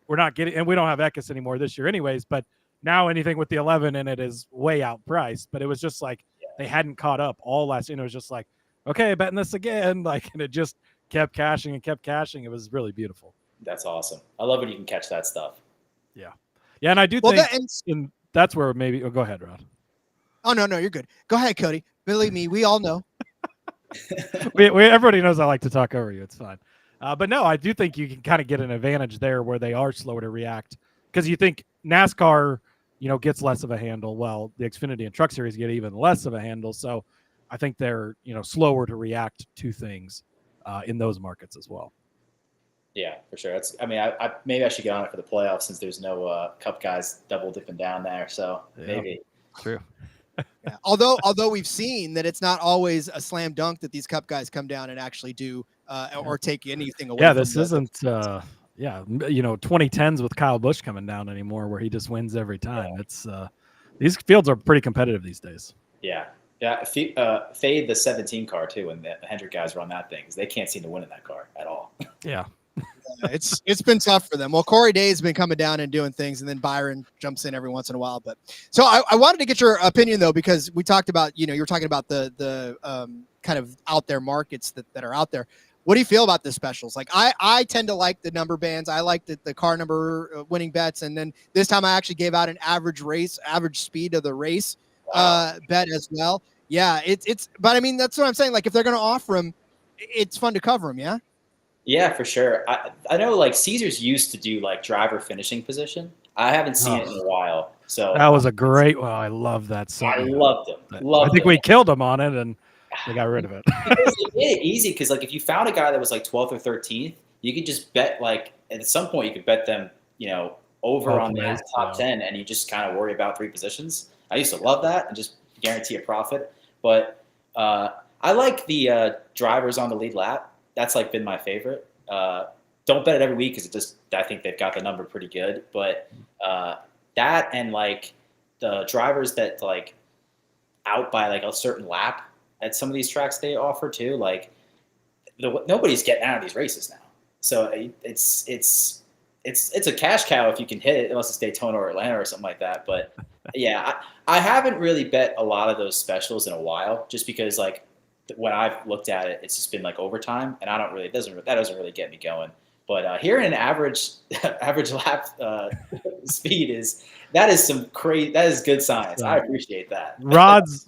we're not getting, and we don't have Eckes anymore this year anyways, but now anything with the 11 in it is way outpriced. But it was just like they hadn't caught up all last year. And it was just like, okay, betting this again. Like, and it just kept cashing and kept cashing. It was really beautiful. That's awesome. I love when you can catch that stuff. Yeah. Yeah. And I do think that's where maybe, go ahead, Rod. Oh, no, you're good. Go ahead, Cody. Believe me, we all know. Everybody knows I like to talk over you. It's fine. But no, I do think you can kind of get an advantage there where they are slower to react, because you think NASCAR, gets less of a handle. Well, the Xfinity and Truck Series get even less of a handle. So I think they're, slower to react to things in those markets as well. Yeah, for sure. I maybe I should get on it for the playoffs, since there's no Cup guys double dipping down there. So maybe. True. Yeah. Although we've seen that it's not always a slam dunk that these Cup guys come down and actually do or take anything away. Yeah, from this isn't 2010s with Kyle Busch coming down anymore where he just wins every time. It's these fields are pretty competitive these days. Yeah. Yeah, fade the 17 car too, and the Hendrick guys run that thing. They can't seem to win in that car at all. Yeah. It's been tough for them. Well, Corey Day's been coming down and doing things, and then Byron jumps in every once in a while. But so I wanted to get your opinion though, because we talked about, you were talking about the kind of out there markets that are out there. What do you feel about the specials? Like I tend to like the number bands. I like the car number winning bets, and then this time I actually gave out an average speed of the race bet as well. Yeah, but I mean that's what I'm saying. Like if they're going to offer them, it's fun to cover them. Yeah. Yeah, for sure. I know like Caesars used to do like driver finishing position. I haven't seen it in a while. So that was a great. Well, I love that song. I loved it. I think we killed him on it, and they got rid of it. Because it made it easy because like if you found a guy that was like 12th or 13th, you could just bet like at some point you could bet them, over on the top 10, and you just kind of worry about 3 positions. I used to love that and just guarantee a profit. But I like the drivers on the lead lap. That's like been my favorite. Don't bet it every week because I think they've got the number pretty good. But that and like the drivers that like out by like a certain lap at some of these tracks they offer too. Like nobody's getting out of these races now, so it's a cash cow if you can hit it, unless it's Daytona or Atlanta or something like that. But yeah, I haven't really bet a lot of those specials in a while, just because like. When I've looked at it, it's just been like overtime, and that doesn't really get me going. But hearing an average lap speed is some crazy. That is good science. I appreciate that. Rod's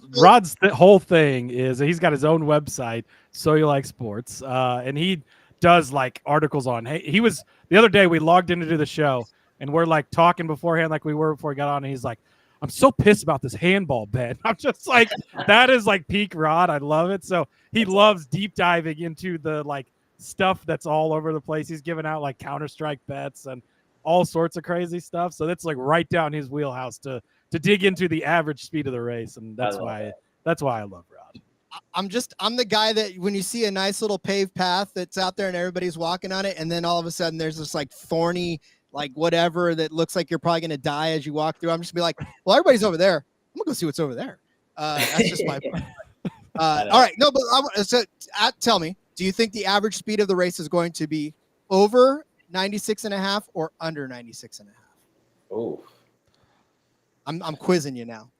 whole thing is he's got his own website, So You Like Sports, and he does like articles on. Hey, he was the other day we logged in to do the show, and we're like talking beforehand, like we were before we got on, and he's like, I'm so pissed about this handball bet. I'm just like, that is like peak Rod. I love it. So he loves deep diving into the like stuff that's all over the place. He's giving out like Counter-Strike bets and all sorts of crazy stuff. So that's like right down his wheelhouse to dig into the average speed of the race. And that's why I love Rod. I'm the guy that when you see a nice little paved path that's out there and everybody's walking on it, and then all of a sudden there's this like thorny, like whatever that looks like you're probably going to die as you walk through. I'm just gonna be like, well, everybody's over there. I'm gonna go see what's over there. That's just my point. All right. No, but tell me, do you think the average speed of the race is going to be over 96.5 or under 96.5? Oh, I'm quizzing you now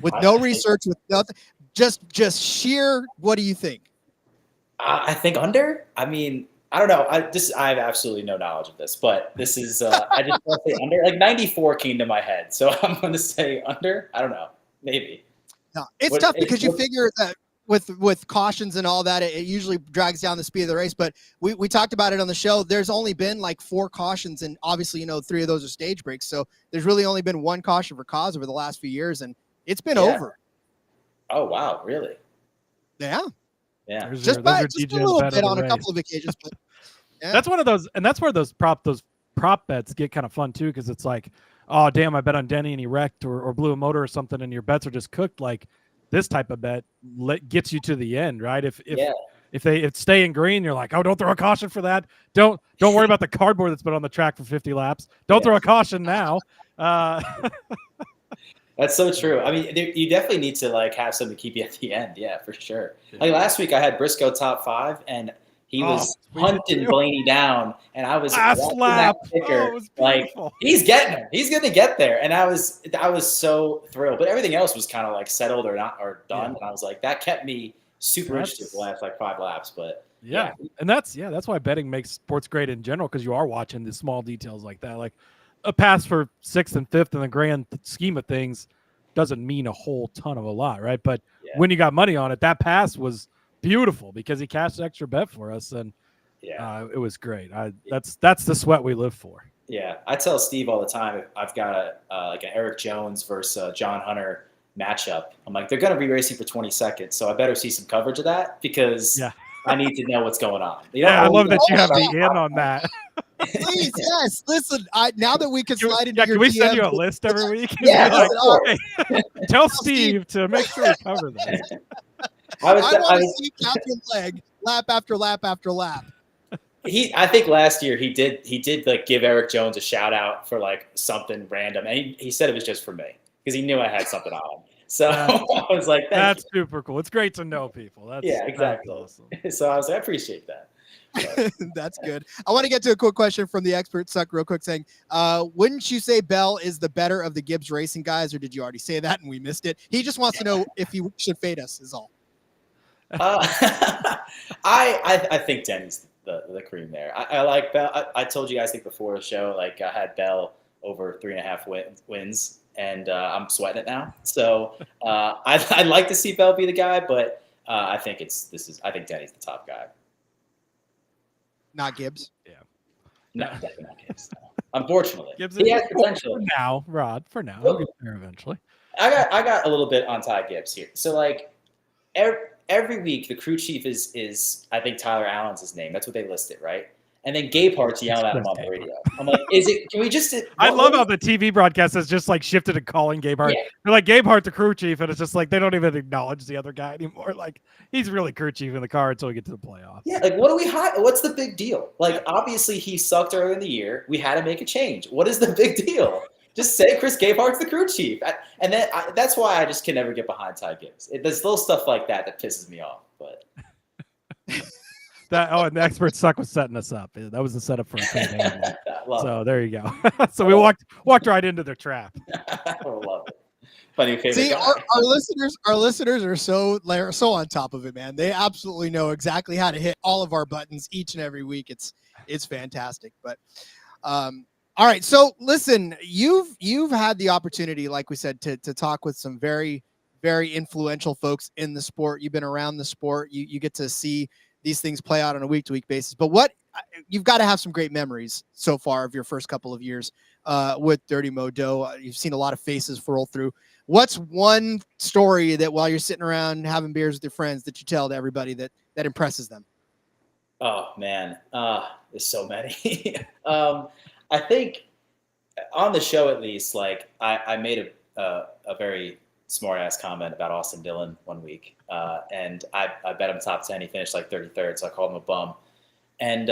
with no research, with nothing, just sheer. What do you think? I think under. I mean, I don't know. I have absolutely no knowledge of this, but this is I just want to say under. Like 94 came to my head, so I'm going to say under. I don't know, maybe. No, it's tough because you figure that with cautions and all that, it usually drags down the speed of the race. But we talked about it on the show. There's only been like 4 cautions, and obviously 3 of those are stage breaks. So there's really only been 1 caution for cause over the last few years, and it's been over. Oh wow, really? Yeah. Yeah, just a little bit on a couple of occasions. But yeah. That's one of those, and that's where those prop bets get kind of fun too, because it's like, oh damn, I bet on Denny and he wrecked or blew a motor or something, and your bets are just cooked. Like this type of bet gets you to the end, right? If they stay in green, you're like, oh, don't throw a caution for that. Don't worry about the cardboard that's been on the track for 50 laps. Don't throw a caution now. That's so true. I mean, you definitely need to like have something to keep you at the end. Yeah, for sure. Like last week, I had Briscoe top 5, and he was hunting Blaney down, and I was watching that kicker. Like he's getting him. He's going to get there, and I was so thrilled. But everything else was kind of like settled or not or done, and I was like, that kept me super interested the last like 5 laps. But yeah, and that's why betting makes sports great in general, because you are watching the small details like that, like. A pass for 6th and 5th in the grand scheme of things doesn't mean a whole ton of a lot, right? But when you got money on it, that pass was beautiful because he cashed an extra bet for us, and it was great. That's the sweat we live for. Yeah, I tell Steve all the time, if I've got like an Eric Jones versus John Hunter matchup, I'm like, they're going to be racing for 20 seconds, so I better see some coverage of that because I need to know what's going on. I love that you have the in on that. Please, yes. Listen, now that we can slide into your can we DMs, send you a list every week? Yeah, Like, hey, tell Steve to make sure we cover this. I want to see Captain Leg lap after lap after lap. I think last year he did like give Eric Jones a shout out for like something random, and he said it was just for me because he knew I had something on. So I was like, that's super cool. It's great to know people. That's exactly. That's awesome. So I was like, I appreciate that. That's good. I want to get to a quick question from the expert Suck real quick saying, wouldn't you say Bell is the better of the Gibbs Racing guys, or did you already say that and we missed it? He just wants to know if he should fade us is all. I think Denny's the cream there. I like Bell. I told you guys, I think before the show, like I had Bell over 3.5 wins, and I'm sweating it now. So I'd like to see Bell be the guy, but I think I think Denny's the top guy. Not Gibbs. Yeah. No, definitely not Gibbs. No. Unfortunately, Gibbs he has potential. For now, Rod. For now, he'll get there eventually. I got a little bit on Ty Gibbs here. So like every week the crew chief is I think Tyler Allen's his name. That's what they listed, right? And then Gabehart's yelling at him on the radio. I'm like, can we just? I love how the TV broadcast has just like shifted to calling Gabehart. Yeah. They're like Gabehart the crew chief, and it's just like they don't even acknowledge the other guy anymore. Like he's really crew chief in the car until we get to the playoffs. Yeah, like what do we hide? What's the big deal? Like obviously he sucked early in the year. We had to make a change. What is the big deal? Just say Chris Gabehart's the crew chief, and then that's why I just can never get behind Ty Gibbs. There's little stuff like that pisses me off, but. And the expert Suck was setting us up. That was the setup for a trade. So there you go. So we walked right into their trap. I love it. Funny favorite. See, our listeners are so on top of it, man. They absolutely know exactly how to hit all of our buttons each and every week. It's fantastic. But all right, so listen, you've had the opportunity, like we said, to talk with some very, very influential folks in the sport. You've been around the sport. You get to see these things play out on a week-to-week basis. But you've got to have some great memories so far of your first couple of years with Dirty Modo. You've seen a lot of faces roll through. What's one story that while you're sitting around having beers with your friends that you tell to everybody that impresses them? Oh man, there's so many. I think on the show at least, like I made a very smart ass comment about Austin Dillon one week. And I bet him top 10. He finished like 33rd, so I called him a bum. And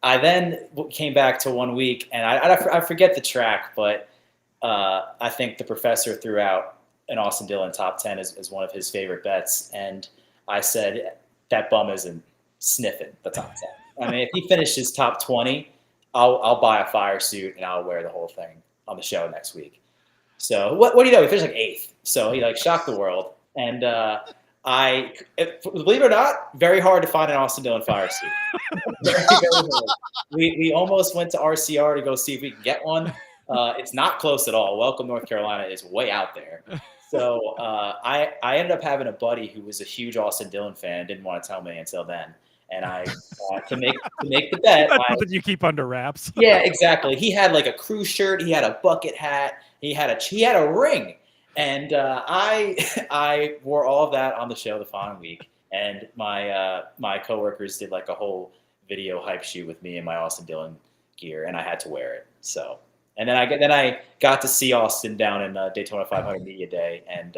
I then came back to 1 week, and I forget the track, but I think the professor threw out an Austin Dillon top 10 as one of his favorite bets. And I said, that bum isn't sniffing the top 10. I mean, if he finishes top 20, I'll buy a fire suit and I'll wear the whole thing on the show next week. So what do you know? He finished like 8th. So he like shocked the world. And believe it or not, very hard to find an Austin Dillon fire suit. Very hard. We almost went to RCR to go see if we can get one. It's not close at all. Welcome, North Carolina is way out there. So I ended up having a buddy who was a huge Austin Dillon fan, didn't want to tell me until then. And I to make the bet. That's something you keep under wraps. Yeah, exactly. He had like a crew shirt. He had a bucket hat. He had a ring. And I wore all of that on the show the following week. And my coworkers did like a whole video hype shoot with me in my Austin Dillon gear, and I had to wear it. So, and then I got to see Austin down in Daytona 500 Media Day, and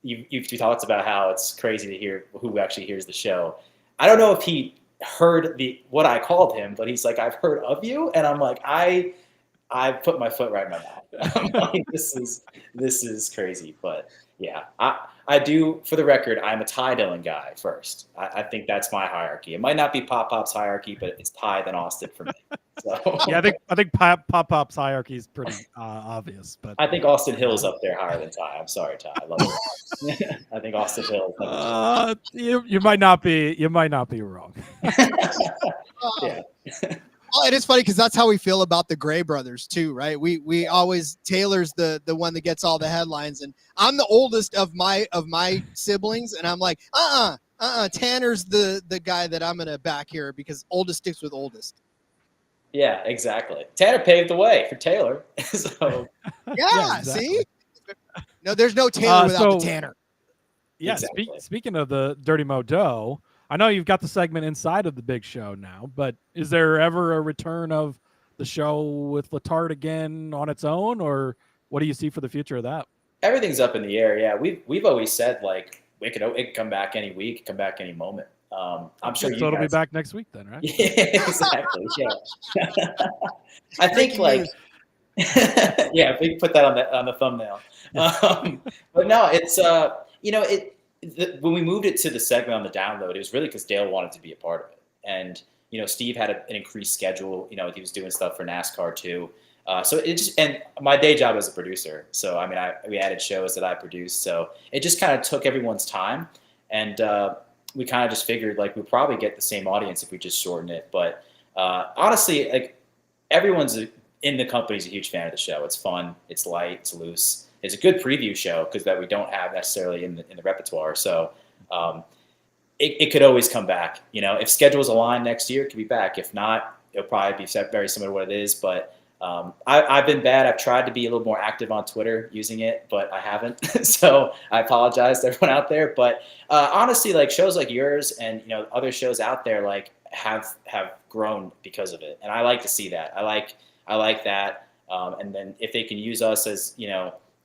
you talked about how it's crazy to hear who actually hears the show. I don't know if he heard what I called him, but he's like, I've heard of you, and I'm like, I put my foot right in my mouth. I'm like, this is crazy, but yeah, I do. For the record, I'm a Ty Dillon guy first. I think that's my hierarchy. It might not be Pop's hierarchy, but it's Ty then Austin for me. So. Yeah, I think Pop's hierarchy is pretty obvious, but I think Austin Hill's up there higher than Ty. I'm sorry, Ty. I love it. I think Austin Hill. You might not be wrong. Yeah. Well, it is funny because that's how we feel about the Gray brothers too, right? We always Taylor's the one that gets all the headlines, and I'm the oldest of my siblings, and I'm like, Tanner's the guy that I'm gonna back here because oldest sticks with oldest. Yeah, exactly. Tanner paved the way for Taylor. So yeah, exactly. See? No, there's no Taylor without the Tanner. Yeah, exactly. Speaking of the Dirty Modo, I know you've got the segment inside of the big show now, but is there ever a return of the show with Letarte again on its own, or what do you see for the future of that? Everything's up in the air. Yeah, we've always said like it could come back any week, come back any moment. I'm sure so it'll be back next week then, right? Yeah, exactly. Yeah. I think like yeah, if we can put that on the thumbnail. But no, it's when we moved it to the segment on the download, it was really because Dale wanted to be a part of it, and Steve had an increased schedule. He was doing stuff for NASCAR too. So it just, and my day job as a producer. So I mean, we added shows that I produced. So it just kind of took everyone's time, and we kind of just figured like we'd probably get the same audience if we just shorten it. But honestly, like everyone's in the company is a huge fan of the show. It's fun, it's light, it's loose. It's a good preview show because that we don't have necessarily in the repertoire. So it could always come back. If schedules align next year, it could be back. If not, it'll probably be very similar to what it is. But I've been bad. I've tried to be a little more active on Twitter using it, but I haven't. So I apologize to everyone out there. But honestly, like shows like yours and other shows out there like have grown because of it, and I like to see that. I like that. And then if they can use us as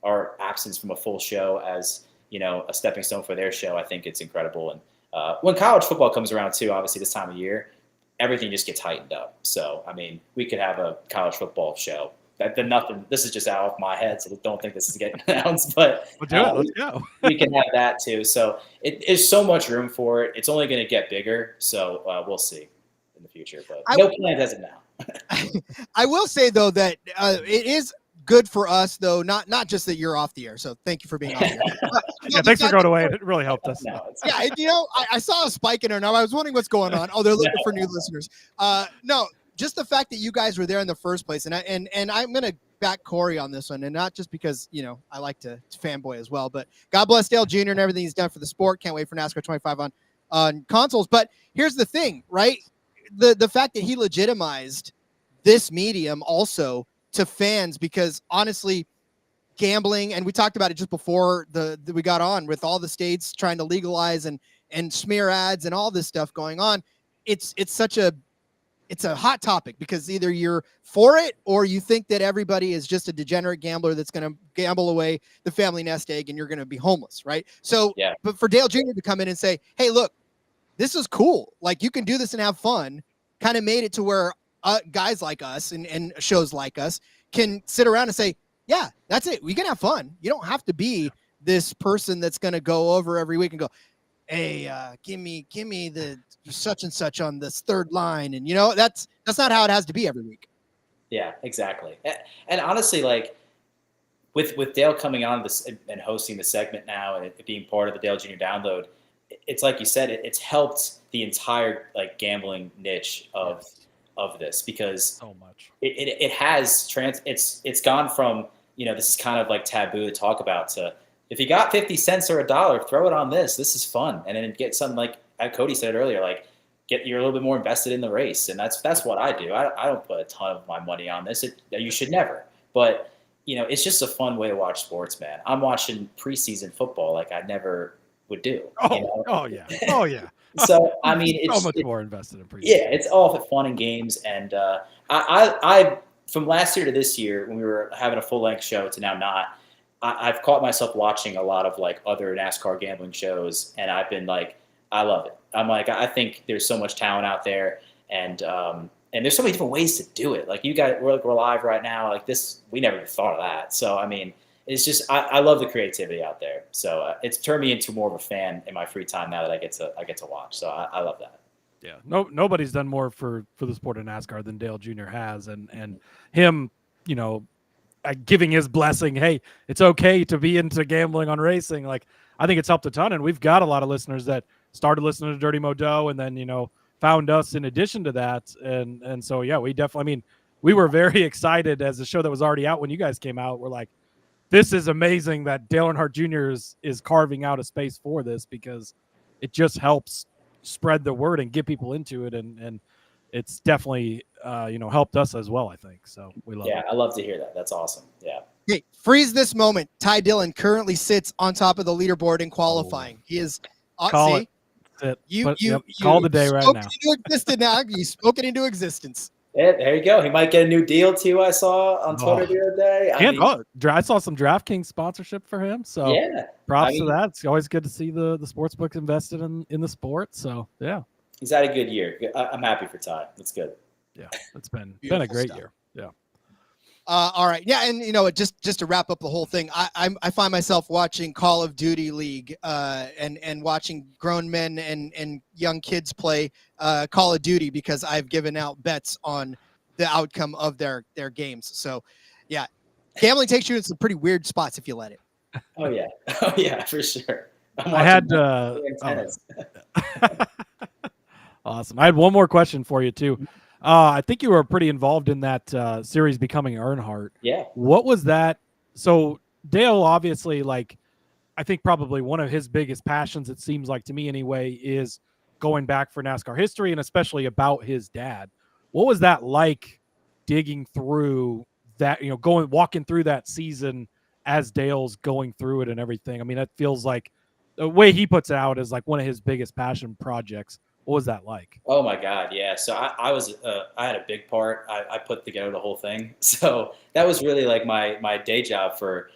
our absence from a full show as a stepping stone for their show, I think it's incredible. And when college football comes around too, obviously this time of year, everything just gets heightened up. So, I mean, we could have a college football show. This is just out of my head, so don't think this is getting announced. But let's go. We can have that too. So there's so much room for it. It's only going to get bigger. So we'll see in the future. But no plans as of now. I will say though that it is good for us though, not just that you're off the air. So thank you for being on the air. Yeah, thanks for going away. It really helped us. Yeah, I saw a spike in her now. I was wondering what's going on. Oh, they're looking for new listeners. No, just the fact that you guys were there in the first place, and I'm gonna back Corey on this one, and not just because I like to fanboy as well, but God bless Dale Jr. and everything he's done for the sport. Can't wait for NASCAR 25 on consoles. But here's the thing, right? The fact that he legitimized this medium also to fans, because honestly, gambling, and we talked about it just before we got on with all the states trying to legalize and smear ads and all this stuff going on. It's a hot topic because either you're for it or you think that everybody is just a degenerate gambler that's going to gamble away the family nest egg and you're going to be homeless, right? So, but for Dale Jr. to come in and say, hey, look, this is cool. Like you can do this and have fun, kind of made it to where guys like us and shows like us can sit around and say, yeah, that's it. We can have fun. You don't have to be this person that's going to go over every week and go, hey, give me the such and such on this third line. And that's not how it has to be every week. Yeah, exactly. And honestly, like with Dale coming on this and hosting the segment now and it being part of the Dale Jr. download, it's like you said, it's helped the entire like gambling niche of this, because so much it has it's gone from this is kind of like taboo to talk about to if you got 50 cents or $1, throw it on this is fun, and then get something like Cody said earlier, like you're a little bit more invested in the race, and that's what I do. I don't put a ton of my money on this. You should never, but it's just a fun way to watch sports, man. I'm watching preseason football like I never would do. Oh yeah. So I mean, it's so much more invested in preseason. Yeah, it's all for fun and games. And I from last year to this year, when we were having a full length show to now not, I've caught myself watching a lot of like other NASCAR gambling shows, and I've been like, I love it. I'm like, I think there's so much talent out there, and there's so many different ways to do it. Like we're live right now, like this, we never even thought of that. So I mean, it's just I love the creativity out there. So it's turned me into more of a fan in my free time now that I get to watch. So I love that. Yeah, nobody's done more for the sport of NASCAR than Dale Jr. has, and him, giving his blessing. Hey, it's okay to be into gambling on racing. Like I think it's helped a ton, and we've got a lot of listeners that started listening to Dirty Modo and then found us in addition to that, and so yeah, we definitely. I mean, we were very excited as a show that was already out when you guys came out. We're like, this is amazing that Dale Earnhardt Jr. is carving out a space for this, because it just helps spread the word and get people into it, and it's definitely helped us as well, I think. So we love it. Yeah, I love to hear that. That's awesome. Yeah. Hey, freeze this moment. Ty Dillon currently sits on top of the leaderboard in qualifying. He is Call it. That's it. You call the day right spoke now. it into existence now. You spoke it into existence. Yeah, there you go. He might get a new deal too. I saw on Twitter the other day. I saw some DraftKings sponsorship for him. So yeah, props to that. It's always good to see the sports books invested in the sport. So yeah, he's had a good year. I'm happy for Ty. That's good. Yeah, it's been a great year. Yeah. All right. Yeah. And just to wrap up the whole thing, I find myself watching Call of Duty League, and watching grown men and young kids play, Call of Duty because I've given out bets on the outcome of their games. So yeah, gambling takes you in some pretty weird spots if you let it. Oh yeah. Oh yeah, for sure. I had, awesome. I had one more question for you too. I think you were pretty involved in that series becoming Earnhardt. Yeah. What was that? So Dale, obviously, I think probably one of his biggest passions, it seems like to me anyway, is going back for NASCAR history and especially about his dad. What was that like digging through that, walking through that season as Dale's going through it and everything? I mean, it feels like the way he puts it out is like one of his biggest passion projects. What was that like? Oh my God, yeah. So I had a big part. I put together the whole thing. So that was really like my day job for,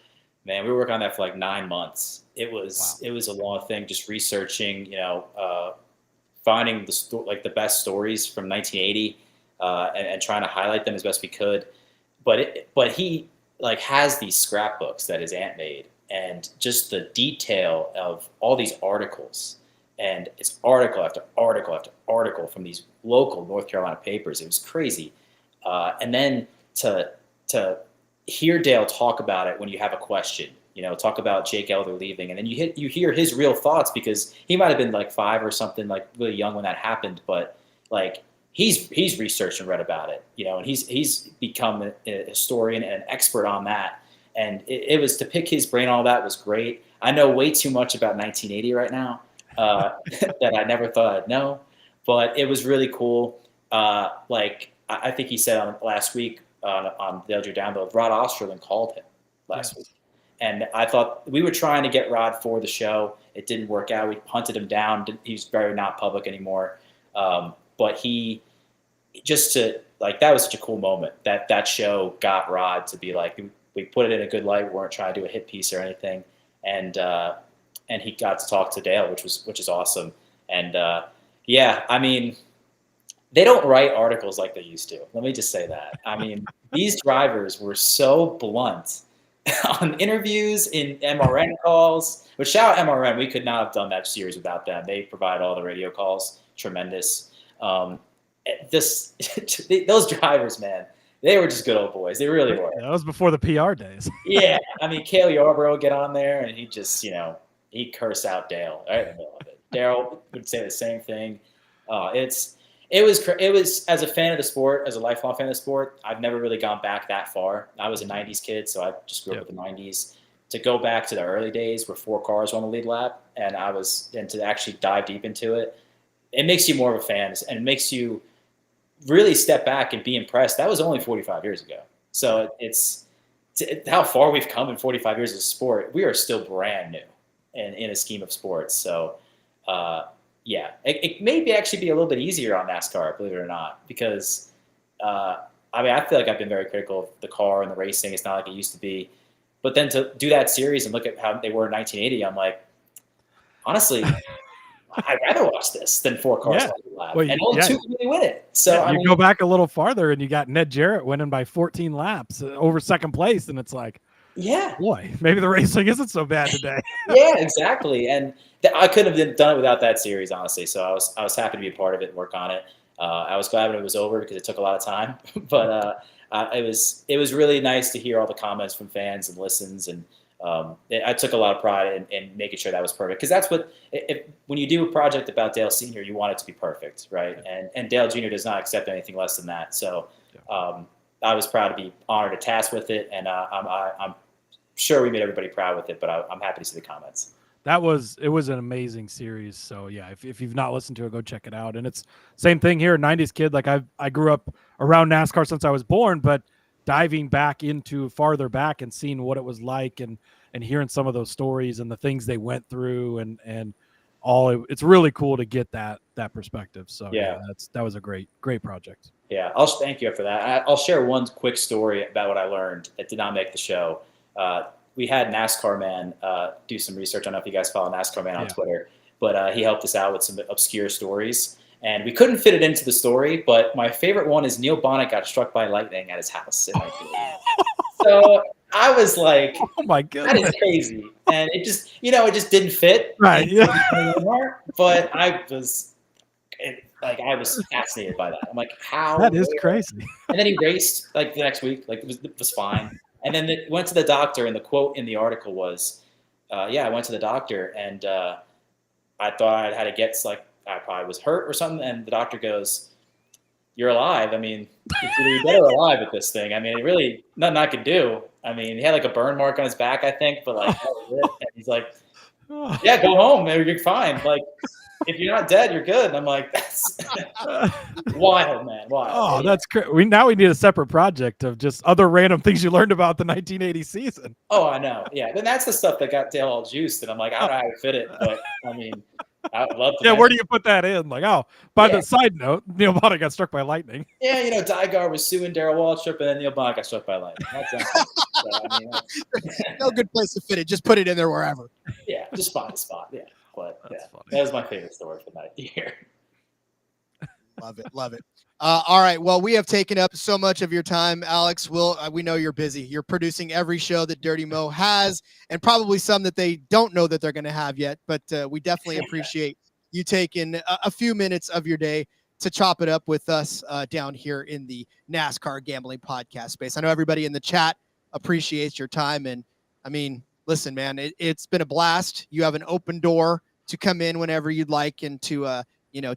man. We were working on that for like 9 months. It was a long thing, just researching, finding the best stories from 1980, and trying to highlight them as best we could. But he has these scrapbooks that his aunt made, and just the detail of all these articles. And it's article after article after article from these local North Carolina papers. It was crazy. And then to hear Dale talk about it when you have a question, talk about Jake Elder leaving, and then you hear his real thoughts, because he might have been like 5 or something, like really young when that happened. But he's researched and read about it, and he's become a historian and an expert on that. And it was, to pick his brain, all that was great. I know way too much about 1980 right now. That I never thought I'd know, but it was really cool. I think he said on last week on the Elder Download, Rod Osterlund called him last week, and I thought we were trying to get Rod for the show. It didn't work out. We hunted him down. He's very not public anymore, but he just that was such a cool moment that show got Rod to be like, we put it in a good light. We weren't trying to do a hit piece or anything, and he got to talk to Dale, which is awesome. And I mean, they don't write articles like they used to. Let me just say that. I mean, these drivers were so blunt on interviews, in MRN calls. But shout out MRN. We could not have done that series without them. They provide all the radio calls. Tremendous. Those drivers, man, they were just good old boys. They really were. That was before the PR days. Yeah. I mean, Cale Yarborough would get on there, and he just, he cursed out Dale right in the middle of it. Daryl would say the same thing. It was as a fan of the sport, as a lifelong fan of the sport, I've never really gone back that far. I was a 90s kid, so I just grew up with the 90s. To go back to the early days where 4 cars were on the lead lap, and to actually dive deep into it, it makes you more of a fan, and it makes you really step back and be impressed. That was only 45 years ago. So it's how far we've come in 45 years of sport. We are still brand new in a scheme of sports. So, it may actually be a little bit easier on NASCAR, believe it or not, because, I feel like I've been very critical of the car and the racing. It's not like it used to be. But then to do that series and look at how they were in 1980, I'm like, honestly, I'd rather watch this than 4 cars on the lap. And only 2 really win it. So go back a little farther and you got Ned Jarrett winning by 14 laps over second place, and it's like, yeah, boy, maybe the racing isn't so bad today. Yeah, exactly. And I couldn't have done it without that series, honestly. So I was happy to be a part of it and work on it. I was glad when it was over because it took a lot of time. But it was really nice to hear all the comments from fans and listens, and I took a lot of pride in making sure that was perfect, because that's what when you do a project about Dale Sr., you want it to be perfect, right? And Dale Jr. does not accept anything less than that. So I was proud to be honored to task with it, and I'm sure we made everybody proud with it. But I'm happy to see the comments. It was an amazing series. So yeah, if you've not listened to it, go check it out. And it's same thing here, 90s kid. Like I grew up around NASCAR since I was born, but diving back into farther back and seeing what it was like and hearing some of those stories and the things they went through and it's really cool to get that perspective. So Yeah. that was a great project. Yeah, I'll thank you for that. I'll share one quick story about what I learned that did not make the show. We had NASCAR Man do some research. I don't know if you guys follow NASCAR Man on Twitter, but he helped us out with some obscure stories. And we couldn't fit it into the story, but my favorite one is Neil Bonnet got struck by lightning at his house. So I was like, oh my goodness, that is crazy. And it just, it just didn't fit. Right. Yeah. But I was fascinated by that. I'm like, how? That is crazy. And then he raced like the next week, like it was fine. And then went to the doctor, and the quote in the article was, I went to the doctor, and I thought I had to get I probably was hurt or something. And the doctor goes, "You're alive. I mean, you're dead or alive with this thing. I mean, really nothing I could do. I mean, he had like a burn mark on his back, I think, but like that was it." And he's like, "Yeah, go home. You're fine. Like, if you're not dead, you're good." And I'm like, that's wild, man. Wild. Oh, that's crazy. Now we need a separate project of just other random things you learned about the 1980 season. Oh, I know. Yeah. Then that's the stuff that got Dale all juiced. And I'm like, I don't know how to fit it, but I mean, I would love to. Yeah, where do you put that in? Like, by the side note, Neil Bonnet got struck by lightning. Yeah, Dygar was suing Darrell Waltrip, and then Neil Bonnet got struck by lightning. That's no good place to fit it. Just put it in there wherever. Yeah, just spot. Yeah, but funny. That was my favorite story for that year. Love it. All right. Well, we have taken up so much of your time, Alex. We know you're busy. You're producing every show that Dirty Mo has, and probably some that they don't know that they're going to have yet. But we definitely appreciate you taking a few minutes of your day to chop it up with us down here in the NASCAR Gambling Podcast space. I know everybody in the chat appreciates your time. And I mean, listen, man, it's been a blast. You have an open door to come in whenever you'd like and to,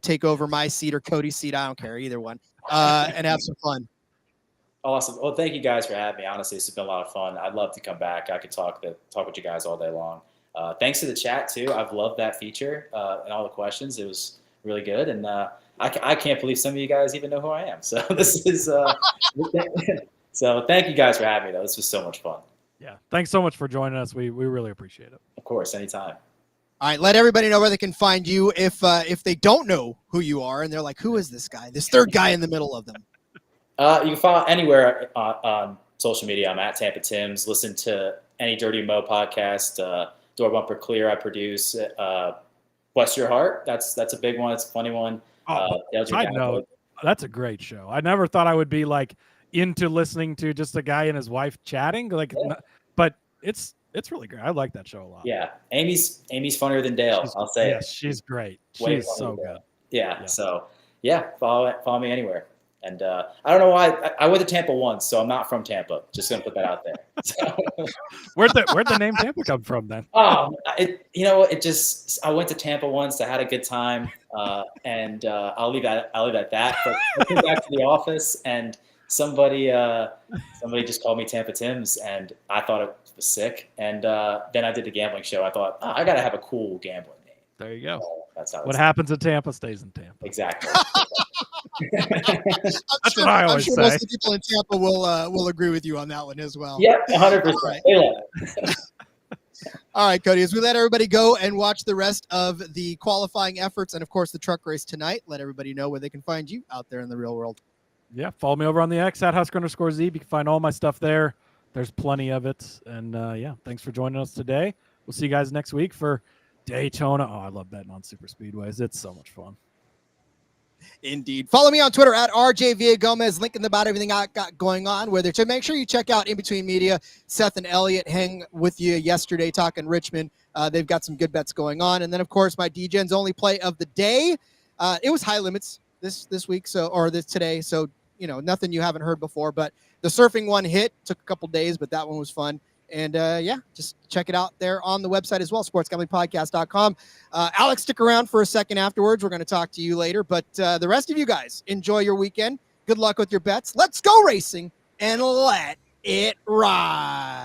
take over my seat or Cody's seat. I don't care, either one, and have some fun. Awesome. Well, thank you guys for having me. Honestly, this has been a lot of fun. I'd love to come back. I could talk with you guys all day long. Thanks to the chat too. I've loved that feature and all the questions. It was really good. And I can't believe some of you guys even know who I am. So this is, so thank you guys for having me though. This was so much fun. Yeah. Thanks so much for joining us. We really appreciate it. Of course. Anytime. All right, let everybody know where they can find you if they don't know who you are and they're like, who is this guy? This third guy in the middle of them. You can follow anywhere on social media. I'm at Tampa Tims. Listen to any Dirty Mo podcast. Door Bumper Clear I produce. Bless Your Heart. That's a big one. It's a funny one. Side note, that's a great show. I never thought I would be like into listening to just a guy and his wife chatting. But it's really great. I like that show a lot. Yeah, Amy's funnier than Dale. I'll say. Yes, she's great. She's so good. Yeah. So follow me anywhere. And I don't know why I went to Tampa once, so I'm not from Tampa. Just gonna put that out there. So. Where'd the name Tampa come from then? I went to Tampa once. I had a good time, and I'll leave it at that. But I came back to the office, and somebody just called me Tampa Tims, and I thought it was sick. And then I did the gambling show. I thought, I gotta have a cool gambling name. There you go. So that's how what happens in Tampa stays in Tampa. Exactly. That's what I always say. Most of the people in Tampa will agree with you on that one as well. Yeah, 100%. All right, Cody, as we let everybody go and watch the rest of the qualifying efforts and, of course, the truck race tonight, let everybody know where they can find you out there in the real world. Yeah, follow me over on the X at @Husker_Zeeb. You can find all my stuff there. There's plenty of it. And, thanks for joining us today. We'll see you guys next week for Daytona. Oh, I love betting on super speedways. It's so much fun. Indeed. Follow me on Twitter at RJ Villagomez. Link in the about everything I got going on with it. So make sure you check out In Between Media. Seth and Elliot hang with you yesterday talking Richmond. They've got some good bets going on. And then, of course, my DGen's only play of the day. It was high limits this week, today. So, nothing you haven't heard before. But the surfing one hit. Took a couple days, but that one was fun. And, just check it out there on the website as well, sportsgamblingpodcast.com. Alex, stick around for a second afterwards. We're going to talk to you later. But the rest of you guys, enjoy your weekend. Good luck with your bets. Let's go racing and let it ride.